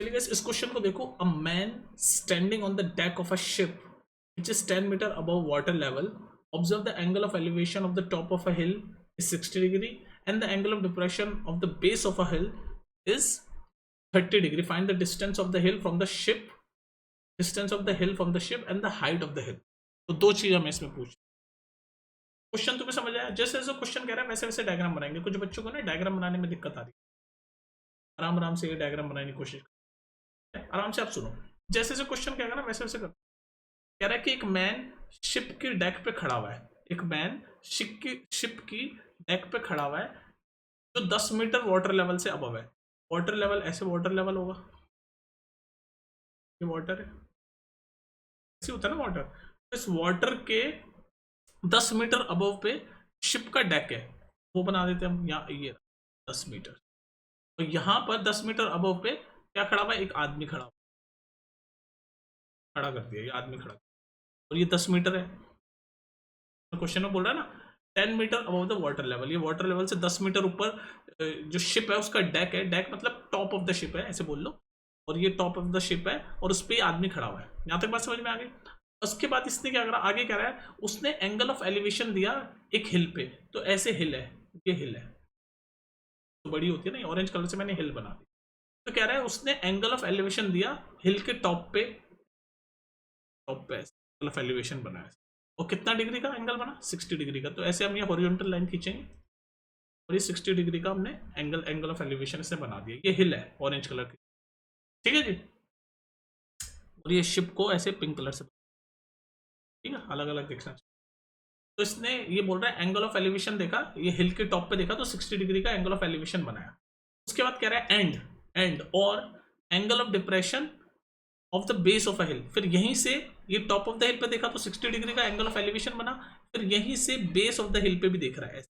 इस क्वेश्चन को देखो। A man standing on the deck of a ship which is 10 meter above water level, observe the angle of elevation of the top of a hill is 60° and the angle of depression of the base of a hill is 30°. Find the distance of the hill from the ship, and the height of the hill. तो दो चीज हमें इसमें पूछ, question तुम्हें समझ आया? जैसे जैसे क्वेश्चन कह रहा है वैसे वैसे डायग्राम बनाएंगे। कुछ बच्चों को ना डायग्राम बनाने में दिक्कत आ रही है, आराम आराम से ये डायग्राम बनाने की कोशिश करें, आराम से आप सुनो। जैसे जैसे क्वेश्चन कहेगा ना वैसे वैसे कर। कह रहा है कि एक मैन शिप की डेक पे खड़ा हुआ है, एक मैन शिप की डेक पे खड़ा हुआ है जो 10 मीटर वाटर लेवल से अबव है। वाटर लेवल, ऐसे वाटर लेवल होगा, ये वाटर है, ऐसे होता है ना वाटर। इस वाटर के 10 मीटर अबव पे शिप का डेक है, वो बना देते हैं हम यहाँ, ये 10 मीटर। तो यहाँ पर 10 मीटर अबव पे क्या खड़ा हुआ है? एक आदमी खड़ा कर दिया, ये आदमी खड़ा, और ये 10 मीटर है। क्वेश्चन में बोल रहा है ना 10 metre above the water level, ये वाटर लेवल से 10 मीटर ऊपर जो शिप है उसका डेक है, डेक मतलब टॉप ऑफ द शिप है, ऐसे बोल लो। और ये टॉप ऑफ द शिप है और उस पर आदमी खड़ा हुआ है। यहां तक बात समझ में आ गई? उसके बाद इसने क्या करा, आगे कह रहा है उसने एंगल ऑफ एलिवेशन दिया एक हिल पे। तो ऐसे हिल है, ये हिल है, तो बड़ी होती है ना, ऑरेंज कलर से मैंने हिल बना दी। तो कह रहा है उसने एंगल ऑफ एलिवेशन दिया हिल के टॉप पे एंगल ऑफ एलिवेशन बनाया, और कितना डिग्री का एंगल बना? 60 डिग्री का। तो ऐसे हम ये हॉरिजॉन्टल लाइन खींचेंगे और ये 60 डिग्री का हमने एंगल ऑफ एलिवेशन से बना दिया। ये हिल है ऑरेंज कलर की, ठीक है जी। और ये शिप को ऐसे पिंक कलर से, ठीक है, अलग अलग देखना चाहिए। तो इसने ये बोल रहा है एंगल ऑफ एलिवेशन देखा, ये हिल के टॉप पे देखा तो 60 डिग्री का एंगल ऑफ एलिवेशन बनाया। उसके बाद कह रहा है एंड और angle of depression of the base of a hill. फिर यहीं से ये टॉप ऑफ द हिल पे देखा तो 60 डिग्री का एंगल ऑफ एलिवेशन बना, फिर यहीं से बेस ऑफ द हिल पे भी देख रहा है,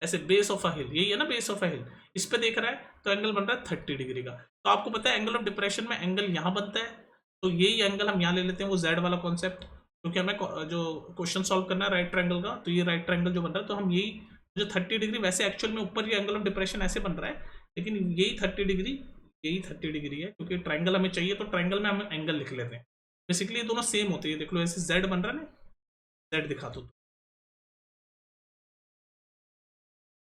ऐसे बेस ऑफ अ हिल, यही है ना बेस ऑफ अ हिल, इस पे देख रहा है तो एंगल बन रहा है 30 डिग्री का। तो आपको पता है एंगल ऑफ डिप्रेशन में एंगल यहां बनता है, तो यही एंगल हम यहां ले लेते हैं, वो जेड वाला कॉन्सेप्ट, क्योंकि हमें जो क्वेश्चन सॉल्व करना है राइट ट्रायंगल का, तो ये राइट ट्रायंगल जो बन रहा है, तो हम यही जो 30 डिग्री, वैसे एक्चुअल में ऊपर ये एंगल ऑफ डिप्रेशन ऐसे बन रहा है, लेकिन यही 30 डिग्री है, क्योंकि ट्रायंगल हमें चाहिए, तो ट्रायंगल में हम एंगल लिख लेते हैं। बेसिकली ये दोनों सेम होते हैं, देख लो ऐसे जेड बन रहा है ना, जेड दिखा दो,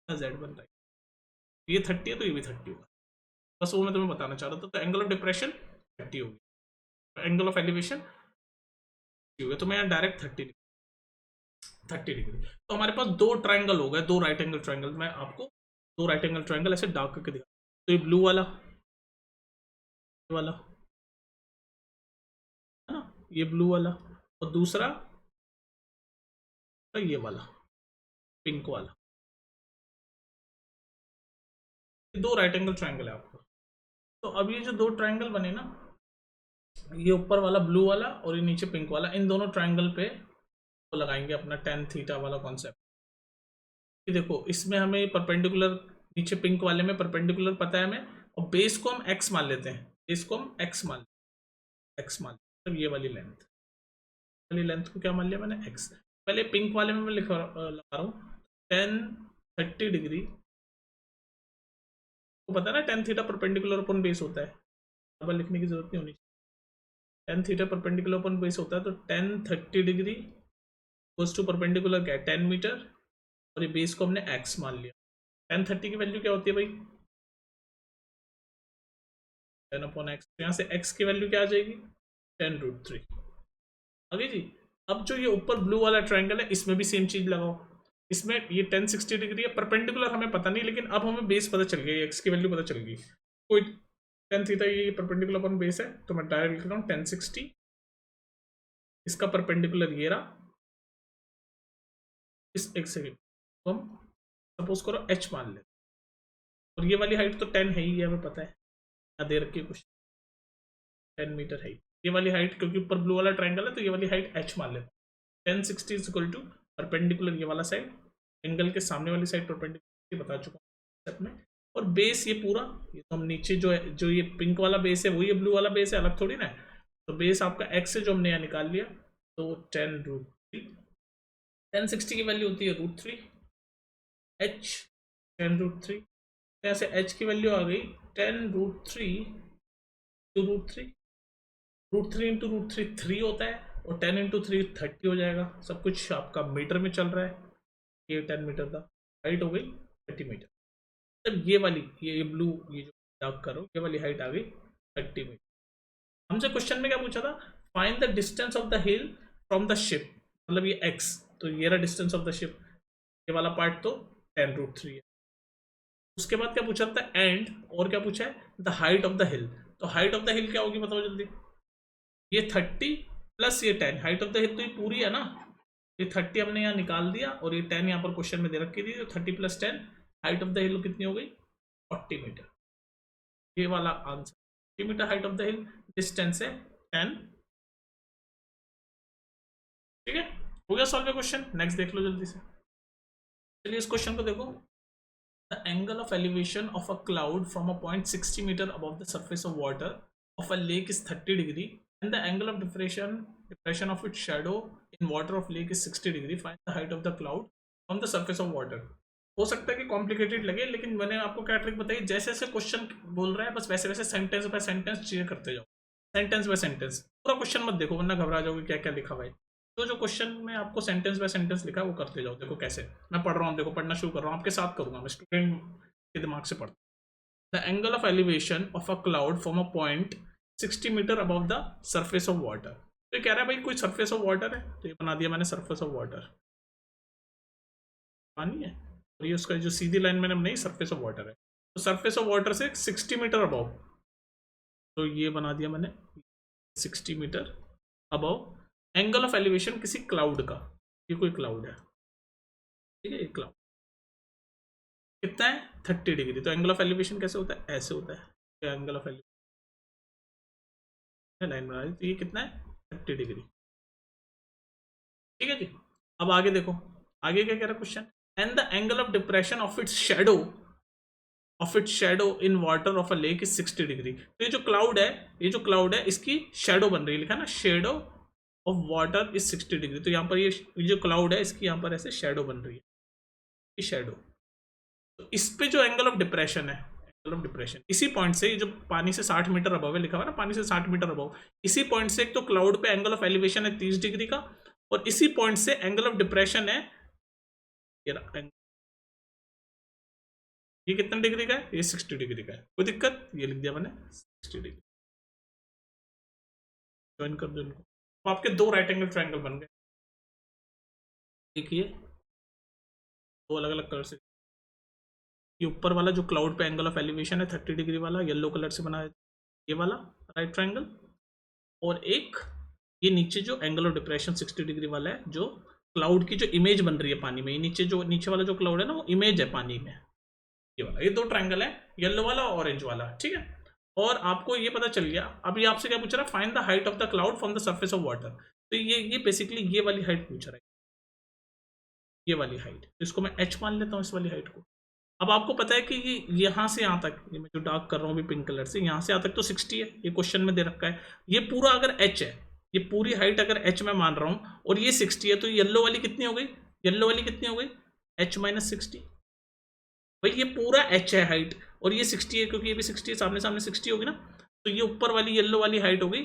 जेड बन रहा है, ये 30 है तो ये भी 30 होगा, बस वो मैं तुम्हें बताना चाह रहा था। तो एंगल ऑफ डिप्रेशन 30 होगी, एंगल ऑफ एलिवेशन हो गया, तो मैं यहाँ डायरेक्ट 30 डिग्री। तो हमारे पास दो ट्रायंगल हो गए, दो राइट एंगल ट्रायंगल। मैं आपको दो राइट एंगल ट्रायंगल ऐसे डार्क करके दिखा, तो ये ब्लू वाला, ये वाला है ना, ये ब्लू वाला, और दूसरा ये वाला पिंक वाला, ये दो राइट एंगल ट्रायंगल है आपको। तो अब ये जो दो ट्रायंगल बने ना, ये ऊपर वाला ब्लू वाला और ये नीचे पिंक वाला, इन दोनों ट्रायंगल पे तो लगाएंगे अपना टेन थीटा वाला कॉन्सेप्ट। देखो इसमें हमें परपेंडिकुलर, नीचे पिंक वाले में परपेंडिकुलर पता है हमें, और बेस को हम एक्स मान लेते हैं, बेस को हम एक्स मान मतलब ये वाली लेंथ को क्या मान लिया मैंने? एक्स। पहले पिंक वाले में मैं लगा रहा हूँ 10 30 डिग्री, तो पता है ना 10 थीटा परपेंडिकुलर अपन बेस होता है, अब लिखने की जरूरत नहीं होनी चाहिए। 10 थीटा परपेंडिकुलर अपन बेस होता है, तो 10 30 डिग्री गोज टू परपेंडिकुलर क्या है 10 मीटर, और ये बेस को हमने एक्स मान लिया। 10 30 की वैल्यू क्या होती है भाई? 10/x। तो यहाँ से x की वैल्यू क्या आ जाएगी? 10√3। आगे जी। अब जो ये ऊपर ब्लू वाला ट्रायंगल है इसमें भी सेम चीज लगाओ। इसमें ये 1060 डिग्री है, परपेंडिकुलर हमें पता नहीं, लेकिन अब हमें बेस पता चल गया, एक्स की वैल्यू पता चल गई। कोई टेन थीटा ये परपेंडिकुलर अपन बेस है, तो मैं डायरेक्ट लिख रहा हूँ 1060, इसका परपेंडिकुलर ये रहा, इस एक सेकेंड तो हम सपोज करो h मान ले, और ये वाली हाइट तो 10 है ही, हमें पता है, या दे रखी है कुछ 10 मीटर है ये वाली हाइट, क्योंकि ऊपर ब्लू वाला ट्रायंगल है तो ये वाली हाइट h मान लेते हैं। 1060 इज इक्वल टू परपेंडिकुलर ये वाला साइड, एंगल के सामने वाली साइड परपेंडिकुलर बता चुका हूँ में। और बेस ये पूरा, ये तो हम नीचे जो है, जो ये पिंक वाला बेस है वो ये ब्लू वाला बेस है, अलग थोड़ी ना है। तो बेस आपका x है जो हमने यहाँ निकाल लिया, तो 10√3, 1060 की वैल्यू होती है √3, h 10√3, तो ऐसे h की वैल्यू आ गई 10√3 टू √3 इंटू √3 3 होता है, और 10 इंटू 3 30 हो जाएगा। सब कुछ आपका मीटर में चल रहा है, ये 10 मीटर था, हाइट हो गई 30 मीटर। तब ये वाली ये ब्लू ये जो डार्क करो ये वाली हाइट आ गई 30 मीटर। हमसे क्वेश्चन में क्या पूछा था, find the distance of the hill from the ship, मतलब ये x, तो ये रहा डिस्टेंस ऑफ द शिप, ये वाला पार्ट तो 10√3 है। उसके बाद क्या पूछा था एंड, और क्या पूछा है द हाइट ऑफ द हिल, तो हाइट ऑफ द हिल क्या होगी बताओ जल्दी, ये 30 प्लस ये 10, हाइट ऑफ द हिल तो ये पूरी है ना, ये 30 हमने यहाँ निकाल दिया और ये 10 यहाँ पर क्वेश्चन में दे रखी थी, तो 30 plus 10 height of the hill कितनी हो गई 40 मीटर, ये वाला answer 40 metre height of the hill, distance है 10। ठीक है, हो गया सॉल्व क्वेश्चन। नेक्स्ट देख लो जल्दी से, चलिए इस क्वेश्चन को देखो। The angle of elevation of a cloud from a point 60 meter above the surface of water of a lake is 30 degree and the angle of depression of its shadow in water of lake is 60 degree. Find the height of the cloud from the surface of water. हो सकता है कि complicated लगे, लेकिन मैंने आपको क्या trick बताई, जैसे जैसे क्वेश्चन बोल रहा है बस वैसे वैसे सेंटेंस बाय सेंटेंस चीजें करते जाओ, सेंटेंस बाय सेंटेंस, पूरा क्वेश्चन मत देखो वरना घबरा जाओगे क्या क्या लिखा हुआ है। तो जो क्वेश्चन में आपको सेंटेंस बाय सेंटेंस लिखा है वो करते जाओ। देखो कैसे मैं पढ़ रहा हूँ, देखो पढ़ना शुरू कर रहा हूँ, आपके साथ करूंगा, मैं स्टूडेंट के दिमाग से पढ़ता हूँ। The angle of elevation of a cloud from a point 60 metre above the surface of water, तो ये कह रहा है भाई कोई सरफेस ऑफ वाटर है, तो ये बना दिया मैंने सरफेस ऑफ वाटर, पानी है, और ये उसका जो सीधी लाइन मैंने नहीं सरफेस ऑफ वाटर है, तो सरफेस ऑफ वाटर से 60 मीटर अबव, तो ये बना दिया मैंने 60 metre above angle of elevation किसी क्लाउड का, ये कोई क्लाउड है, ठीक है, ये क्लाउड कितना है 30 डिग्री, तो एंगल ऑफ एलिवेशन कैसे होता है, ऐसे होता है, एंगल ऑफ एलिवेशन लाइन बना दी, तो ये कितना है 30 डिग्री। ठीक है जी, अब आगे देखो, आगे क्या कह रहा है question, and the angle of depression of its shadow in water of a lake is 60 degree. तो ये जो क्लाउड है इसकी शेडो बन रही है, लिखा ना shadow of water is 60 degree, तो यहाँ पर ये जो क्लाउड है इसकी यहाँ पर ऐसे शेडो बन रही है, ये शेडो, तो इस पे जो एंगल ऑफ डिप्रेशन है, एंगल ऑफ डिप्रेशन इसी पॉइंट से, जो पानी से 60 मीटर अबव है लिखा हुआ ना, पानी से 60 मीटर अबव, इसी पॉइंट से एक तो क्लाउड पे एंगल ऑफ एलिवेशन है 30 डिग्री का, और इसी पॉइंट से एंगल ऑफ डिप्रेशन है ये कितने डिग्री का है, ये 60 डिग्री का है, कोई दिक्कत, ये लिख दिया मैंने 60 डिग्री, ज्वाइन कर दो इनको, तो आपके दो राइट एंगल ट्रायंगल बन गए। देखिए दो अलग अलग कलर से, ये ऊपर वाला जो क्लाउड पे एंगल ऑफ एलिवेशन है 30 डिग्री वाला येलो कलर से बना है, ये वाला राइट ट्रायंगल, और एक ये नीचे जो एंगल ऑफ डिप्रेशन 60 डिग्री वाला है, जो क्लाउड की जो इमेज बन रही है पानी में, नीचे वाला जो क्लाउड है ना वो इमेज है पानी में, ये वाला, ये दो ट्रायंगल है, येलो वाला और ऑरेंज वाला। ठीक है, और आपको ये पता चल गया। अब ये आपसे क्या पूछ रहा है, find the height of the cloud from the surface of water, तो ये बेसिकली ये वाली हाइट पूछ रहा है, ये वाली हाइट, तो इसको मैं h मान लेता हूँ इस वाली हाइट को। अब आपको पता है कि ये यहाँ से यहाँ तक, ये मैं जो डार्क कर रहा हूँ अभी पिंक कलर से, यहाँ से यहाँ तक तो 60 है, ये क्वेश्चन में दे रखा है, ये पूरा अगर h है, ये पूरी हाइट अगर h में मान रहा हूँ और ये 60 है, तो येलो वाली कितनी हो गई, येलो वाली कितनी हो गई h माइनस 60, भाई ये पूरा h है हाइट, और ये 60 है क्योंकि ये भी 60 है, सामने सामने 60 होगी ना, तो ये ऊपर वाली येलो वाली हाइट हो गई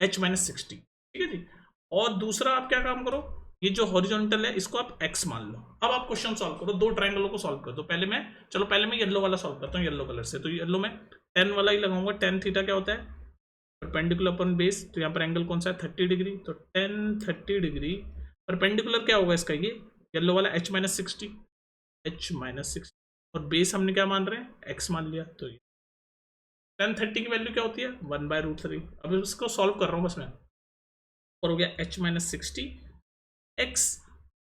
h माइनस 60। ठीक है जी, और दूसरा आप क्या काम करो, ये जो हॉरिजॉन्टल है इसको आप x मान लो। अब आप क्वेश्चन सॉल्व करो, दो ट्रायंगलों को सॉल्व कर दो। पहले मैं येलो वाला सॉल्व करता हूँ, येलो कलर से, तो येलो में 10 वाला ही लगाऊंगा। 10 थीटा क्या होता है, परपेंडिकुलर अपॉन बेस, तो यहाँ पर एंगल कौन सा है 30 डिग्री, तो टेन 30 डिग्री परपेंडिकुलर क्या होगा इसका, ये येलो वाला h माइनस 60, और बेस हमने क्या मान रहे हैं x मान लिया, तो ये टेन 30 की वैल्यू क्या होती है 1/√3। अब इसको सॉल्व कर रहा हूँ बस मैं, और हो गया h माइनस 60 x,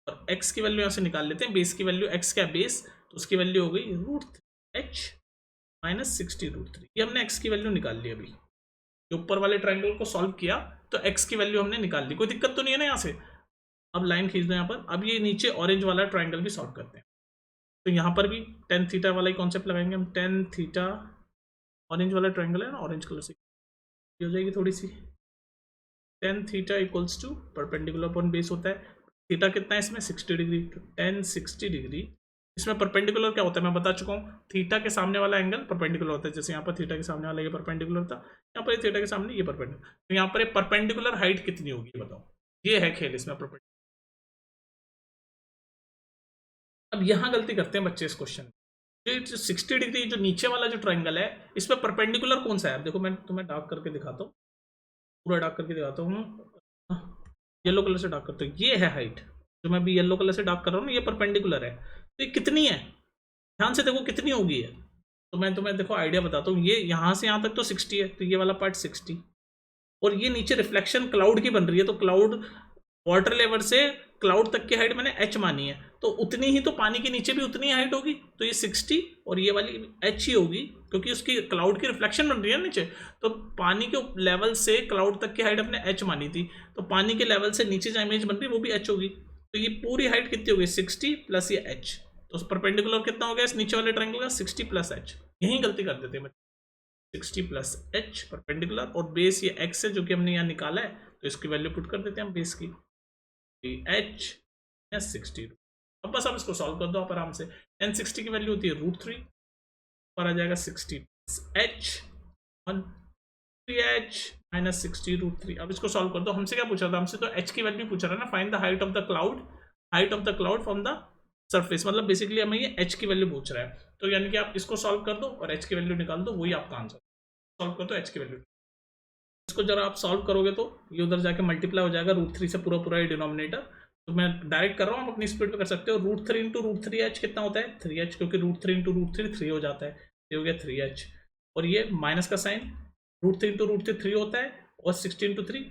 और x की वैल्यू यहाँ से निकाल लेते हैं, बेस की वैल्यू x क्या बेस, तो उसकी वैल्यू हो गई √3 h माइनस 60√3। ये हमने x की वैल्यू निकाल ली। अभी ऊपर वाले ट्रायंगल को सॉल्व किया तो x की वैल्यू हमने निकाल ली, कोई दिक्कत तो नहीं है ना यहाँ से। अब लाइन खींच दो यहाँ पर। अब ये नीचे ऑरेंज वाला ट्रायंगल भी सॉल्व करते हैं, तो यहाँ पर भी टेन थीटा वाला ही कॉन्सेप्ट लगाएंगे हम। टेन थीटा ऑरेंज वाला ट्रायंगल है ना, ऑरेंज कलर से हो जाएगी थोड़ी सी। Tan theta equals to perpendicular upon base होता है, थीटा कितना है इसमें 60 डिग्री, तो टेन 60 डिग्री। इसमें परपेंडिकुलर क्या होता है मैं बता चुका हूँ, थीटा के सामने वाला एंगल परपेंडिकुलर होता है। जैसे यहाँ पर थीटा के सामने वाला ये परपेंडिकुलर था, यहाँ पर थीटा के सामने ये परपेंडिकुलर, तो यहाँ पर परपेंडिकुलर हाइट कितनी होगी बताओ, ये है खेल इसमें परपेंडिकुलर। अब यहाँ गलती करते हैं बच्चे इस क्वेश्चन, ये 60 डिग्री जो नीचे वाला जो ट्रायंगल है इसमें परपेंडिकुलर कौन सा है। देखो मैं तुम्हें डार्क करके दिखाता हूँ, पूरा डार्क करके दिखाता हूँ, येलो कलर से डार्क करता हूँ। ये है हाइट जो मैं अभी येलो कलर से डार्क कर रहा हूँ ना, ये परपेंडिकुलर है। तो ये कितनी है ध्यान से देखो कितनी होगी है, तो मैं तुम्हें देखो आइडिया बताता हूँ। ये यहाँ से यहाँ तक तो 60 है, तो ये वाला पार्ट 60, और ये नीचे रिफ्लेक्शन क्लाउड की बन रही है, तो क्लाउड वाटर लेवल से क्लाउड तक की हाइट मैंने h मानी है, तो उतनी ही तो पानी के नीचे भी उतनी हाइट होगी, तो ये 60 और ये वाली h ही होगी, क्योंकि उसकी क्लाउड की रिफ्लेक्शन बन रही है नीचे। तो पानी के लेवल से क्लाउड तक की हाइट अपने h मानी थी, तो पानी के लेवल से नीचे जो इमेज बन रही है वो भी h होगी, तो ये पूरी हाइट कितनी होगी 60 प्लस ये h, तो परपेंडिकुलर कितना हो गया इस नीचे वाले ट्रायंगल का 60 प्लस h। यही गलती कर देते हैं 60 प्लस h परपेंडिकुलर, और बेस ये x है जो कि हमने यहाँ निकाला है, तो इसकी वैल्यू पुट कर देते हैं हम बेस की h या 60। अब बस आप इसको सॉल्व कर दो आप आराम से। टेन 60 की वैल्यू होती है √3, पर आ जाएगा 60 h 3h माइनस 60√3। अब इसको सॉल्व कर दो। हमसे क्या पूछा था, हमसे तो h की वैल्यू पूछ रहा है ना, find the height of the cloud from the surface, मतलब बेसिकली हमें ये h की वैल्यू पूछ रहा है, तो यानी कि आप इसको सॉल्व कर दो और h की वैल्यू निकाल दो, वही आपका आंसर। सॉल्व कर दो h की वैल्यू, इसको जरा आप सॉल्व करोगे तो ये उधर जाके मल्टीप्लाई हो जाएगा √3 से, पूरा ये डिनोमिनेटर। तो मैं डायरेक्ट कर रहा हूँ, आप अपनी स्पीड पे कर सकते हो। √3 इंटू √3h कितना होता है 3h, क्योंकि √3 इंटू √3 3 हो जाता है, ये हो गया 3h, और ये माइनस का साइन, √3 इंटू √3 3 होता है, और 60 इंटू 3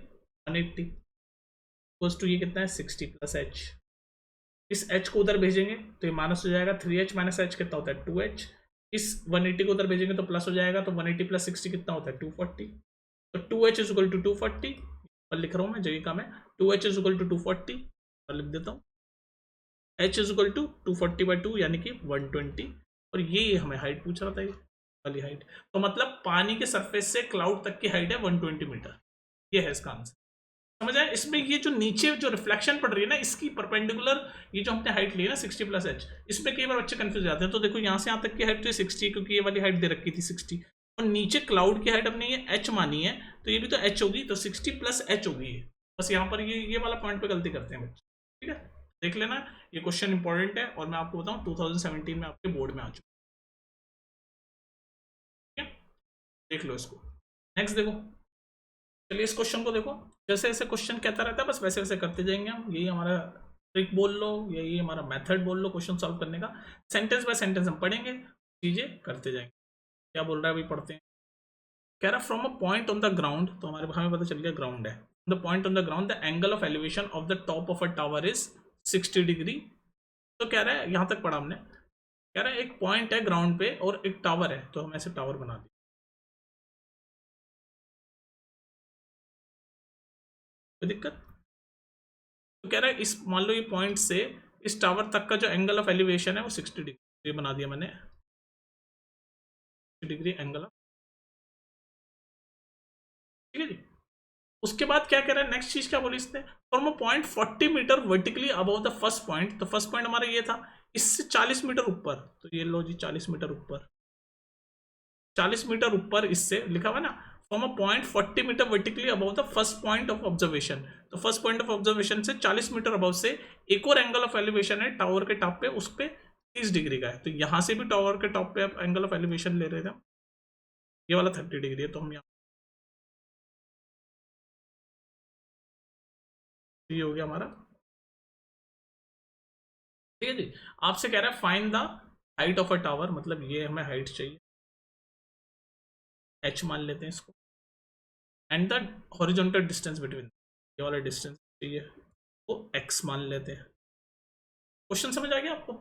180, इक्वल्स टू ये कितना है 60 प्लस h। इस h को उधर भेजेंगे तो ये माइनस हो जाएगा, 3h माइनस h कितना होता है 2h। इस 180 को उधर भेजेंगे तो प्लस हो जाएगा, तो 180 प्लस 60 कितना होता है 240, तो 2h इज इक्वल टू 240, पर लिख रहा हूँ मैं, जगह का मैं 2h इज इक्वल टू 240 पर लिख देता हूँ, h इज इक्वल टू 240/2 यानी कि 120, और ये हमें हाइट पूछ रहा था, ये वाली हाइट। तो मतलब पानी के सरफेस से क्लाउड तक की हाइट है 120 मीटर, ये है इसका आंसर। समझ आए। इसमें ये जो नीचे जो रिफ्लेक्शन पड़ रही है ना, इसकी परपेंडिकुलर ये जो हमने हाइट ली है ना 60 प्लस h, इसमें कई बार बच्चे कंफ्यूज जाते हैं। तो देखो यहाँ से यहाँ तक की हाइट तो 60 है, क्योंकि ये वाली हाइट दे रखी थी 60, और नीचे क्लाउड की हाइट हमने ये h मानी है, तो ये भी तो h होगी, तो 60 प्लस h होगी। बस यहाँ पर ये वाला पॉइंट पे गलती करते हैं बच्चे, ठीक है। देख लेना, ये क्वेश्चन इंपॉर्टेंट है, और मैं आपको बताऊँ 2017 में आपके बोर्ड में आ चुका, ठीक है। देख लो इसको। नेक्स्ट देखो, चलिए इस क्वेश्चन को देखो। जैसे जैसे क्वेश्चन कहता रहता है बस वैसे वैसे करते जाएंगे हम, यही हमारा ट्रिक बोल लो, यही हमारा मेथड बोल लो क्वेश्चन सॉल्व करने का। सेंटेंस बाय सेंटेंस हम पढ़ेंगे, चीजें करते जाएंगे। क्या बोल रहा है अभी पढ़ते हैं। कह रहा from a point on the ground, तो हमें पता चल गया ग्राउंड है। The point on the ground the angle of elevation of the top of a tower is 60 degree. तो कह रहा है, यहां तक पढ़ा हमने, कह रहा है एक पॉइंट है ग्राउंड पे और एक टावर है, तो हम ऐसे टावर बना दिए, कोई दिक्कत। तो कह रहा है इस मान लो ये पॉइंट से इस टावर तक का जो एंगल ऑफ एलिवेशन है वो 60 डिग्री, ये बना दिया मैंने 60 डिग्री एंगल, ठीक है जी। उसके बाद क्या कह रहा है, नेक्स्ट चीज क्या बोली इसने, from a point 40 metre vertically above the first point. तो फर्स्ट पॉइंट हमारा ये था, इससे 40 मीटर ऊपर, तो ये लो जी 40 मीटर ऊपर, 40 मीटर ऊपर इससे लिखा हुआ ना, from a point 40 metre vertically above the first point of observation. तो फर्स्ट पॉइंट ऑफ ऑब्जर्वेशन से 40 मीटर अबव से एक और एंगल ऑफ एलिवेशन है टावर के टॉप पे, उस पे 30 डिग्री का है। तो यहां से भी टावर के टॉप पे आप एंगल ऑफ एलिवेशन ले रहे थे, ये वाला 30 डिग्री है, तो हम यहाँ ये हो गया हमारा, ठीक है जी। आपसे कह रहा है find the height of a tower, मतलब ये हमें हाइट चाहिए, h मान लेते हैं इसको, and the horizontal distance between, ये वाला डिस्टेंस चाहिए वो x मान लेते हैं। क्वेश्चन समझ आ गया आपको?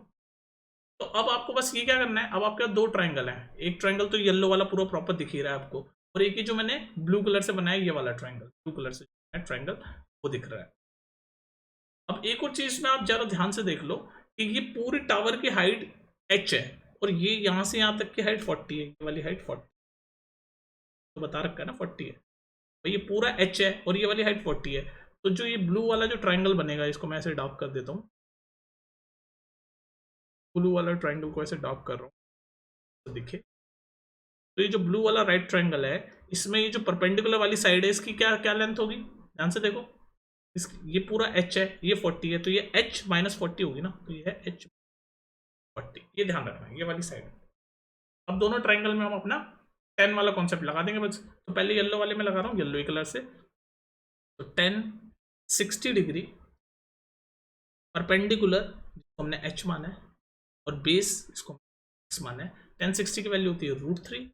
तो अब आपको बस ये क्या करना है, अब आपके पास दो ट्राइंगल हैं, एक ट्राइंगल तो येलो वाला पूरा प्रॉपर दिख ही रहा है आपको, और एक ही जो मैंने ब्लू कलर से बनाया ये वाला ट्राइंगल, ब्लू कलर से ट्राइंगल वो दिख रहा है। अब एक और चीज में आप जरा ध्यान से देख लो कि ये पूरी टावर की हाइट h है, और ये यहाँ से यहाँ तक की हाइट 40 है, ये वाली हाइट 40 तो बता रखा है ना 40 है, तो ये पूरा h है और ये वाली हाइट 40 है। तो जो ये ब्लू वाला जो ट्राइंगल बनेगा, इसको मैं ऐसे डार्क कर देता हूँ, ब्लू वाला ट्राइंगल को ऐसे डार्क कर रहा हूँ तो दिखे। तो ये जो ब्लू वाला राइट ट्राइंगल है, इसमें ये जो परपेंडिकुलर वाली साइड है इसकी क्या क्या लेंथ होगी, ध्यान से देखो, ये पूरा h है, ये 40 है, तो ये h माइनस 40 होगी ना, तो ये है h 40, ये ध्यान रखना है ये वाली साइड। अब दोनों ट्राइंगल में हम अपना 10 वाला कॉन्सेप्ट लगा देंगे बस। तो पहले येलो वाले में लगा रहा हूँ, येलो कलर से, तो 10 60 डिग्री परपेंडिकुलर, जिसको हमने h माना है, और बेस इसको x माना है। 10 60 की वैल्यू होती है √3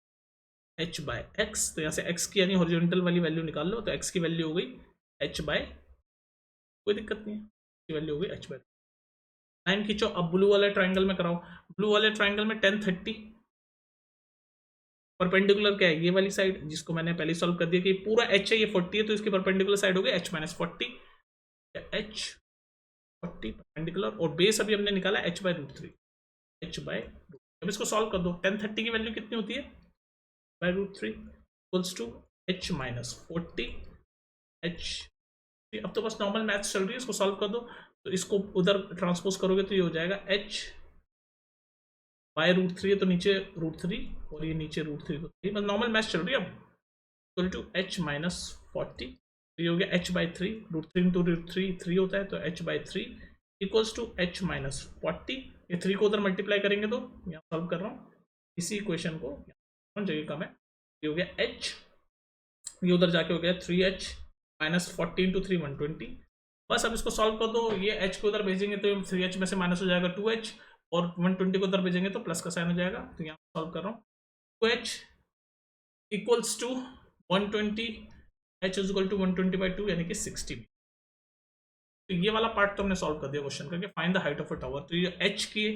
h बाय एक्स, तो यहाँ से x की यानी हॉरिजॉन्टल वाली वैल्यू निकाल लो, तो x की वैल्यू हो गई h बाय, कोई दिक्कत नहीं है, की वैल्यू हो गई h बाय। लाइन खींचो, अब ब्लू वाले ट्राइंगल में कराओ, ब्लू वाले ट्राइंगल में 10 30 परपेंडिकुलर क्या है, ये वाली साइड, जिसको मैंने पहले सॉल्व कर दिया कि पूरा h है, ये 40 है, तो इसकी परपेंडिकुलर साइड हो गई h माइनस 40, h 40 परपेंडिकुलर, और बेस अभी हमने निकाला h बाय √3, h बाय √3। अब इसको सॉल्व कर दो, 10 30 की वैल्यू कितनी होती है by √3 equals to h minus 40 h। अब तो बस नॉर्मल मैथ्स चल रही है, इसको सॉल्व कर दो, तो इसको उधर ट्रांसपोज करोगे तो ये हो जाएगा h बाय √3 है, तो नीचे √3 और ये नीचे √3, तो बस नॉर्मल मैथ्स चल रही है। अब इक्वल टू h माइनस 40, तो ये हो गया h बाई 3, √3 इंटू √3 3 होता है, तो h by 3 equals to h minus 40। ये 3 को उधर मल्टीप्लाई करेंगे तो यहाँ सॉल्व कर रहा हूँ इसी इक्वेशन को, जगह कम है, ये हो गया h, ये उधर जाके हो गया 3h माइनस 40 इंटू 3 120। बस अब इसको सॉल्व कर दो, ये h को उधर भेजेंगे तो 3h में से माइनस हो जाएगा 2h, और 120 को उधर भेजेंगे तो प्लस का साइन हो जाएगा, तो यहाँ सॉल्व कर रहा हूँ 2h equals to 120, h is equal to 120 by 2 यानी कि 60। तो ये वाला पार्ट तो हमने सॉल्व कर दिया क्वेश्चन का, find the height of a tower. तो ये h की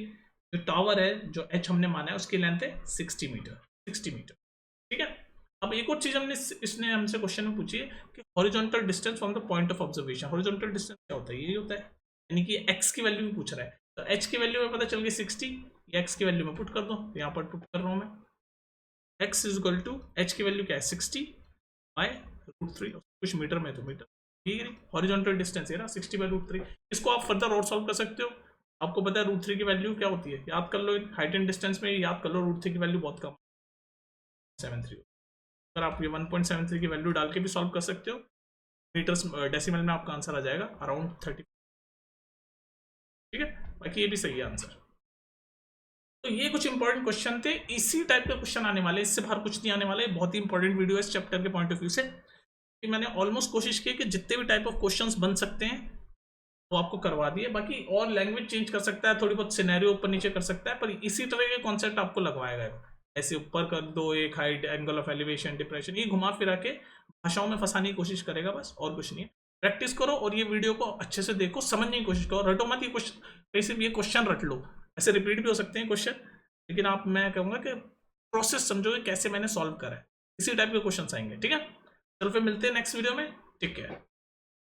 जो टावर है, जो h हमने माना है, उसकी लेंथ है 60 मीटर, 60 मीटर, ठीक है। अब एक और चीज हमने इसने हमसे क्वेश्चन में पूछी है कि horizontal distance from the point of observation. Horizontal distance क्या होता है, ये होता है, यानी कि x की वैल्यू भी पूछ रहा है, तो h की वैल्यू में पता चल गई 60, ये x की वैल्यू में पुट कर दो, तो यहाँ पर पुट कर रहा हूँ मैं, x is equal to h की वैल्यू क्या है 60 बाय √3, कुछ मीटर में तो मीटर, ठीक है। हॉरिजॉन्टल डिस्टेंस है ना 60 बाय √3। इसको आप फर्दर और सॉल्व कर सकते हो, आपको पता है √3 की वैल्यू क्या होती है, याद कर लो, हाइट एंड डिस्टेंस में याद कर लो, √3 की वैल्यू बहुत कम 73। अगर आप ये 1.73 की वैल्यू डाल के भी सॉल्व कर सकते हो, मीटर्स डेसिमल में आपका आंसर आ जाएगा अराउंड 30, ठीक है। बाकी ये भी सही है आंसर। तो ये कुछ इंपॉर्टेंट क्वेश्चन थे, इसी टाइप के क्वेश्चन आने वाले, इससे बाहर कुछ नहीं आने वाले। बहुत ही इंपॉर्टेंट वीडियो है इस चैप्टर के पॉइंट ऑफ व्यू से, कि मैंने ऑलमोस्ट कोशिश की कि जितने भी टाइप ऑफ क्वेश्चंस बन सकते हैं वो आपको करवा दिए। बाकी और लैंग्वेज चेंज कर सकता है, थोड़ी बहुत सिनेरियो ऊपर नीचे कर सकता है, पर इसी तरह के कॉन्सेप्ट आपको लगवाएगा। ऐसे ऊपर कर दो, एक height, angle of elevation, depression, ये घुमा फिरा के भाषाओं में फंसाने की कोशिश करेगा, बस और कुछ नहीं है। प्रैक्टिस करो और ये वीडियो को अच्छे से देखो, समझने की कोशिश करो, रटो मत ये क्वेश्चन, कहीं से भी ये क्वेश्चन रट लो, ऐसे रिपीट भी हो सकते हैं क्वेश्चन, लेकिन आप, मैं कहूँगा कि प्रोसेस समझोगे कैसे मैंने सॉल्व करा है, इसी टाइप के क्वेश्चन आएंगे, ठीक है। चलो फिर मिलते हैं नेक्स्ट वीडियो में, टेक केयर।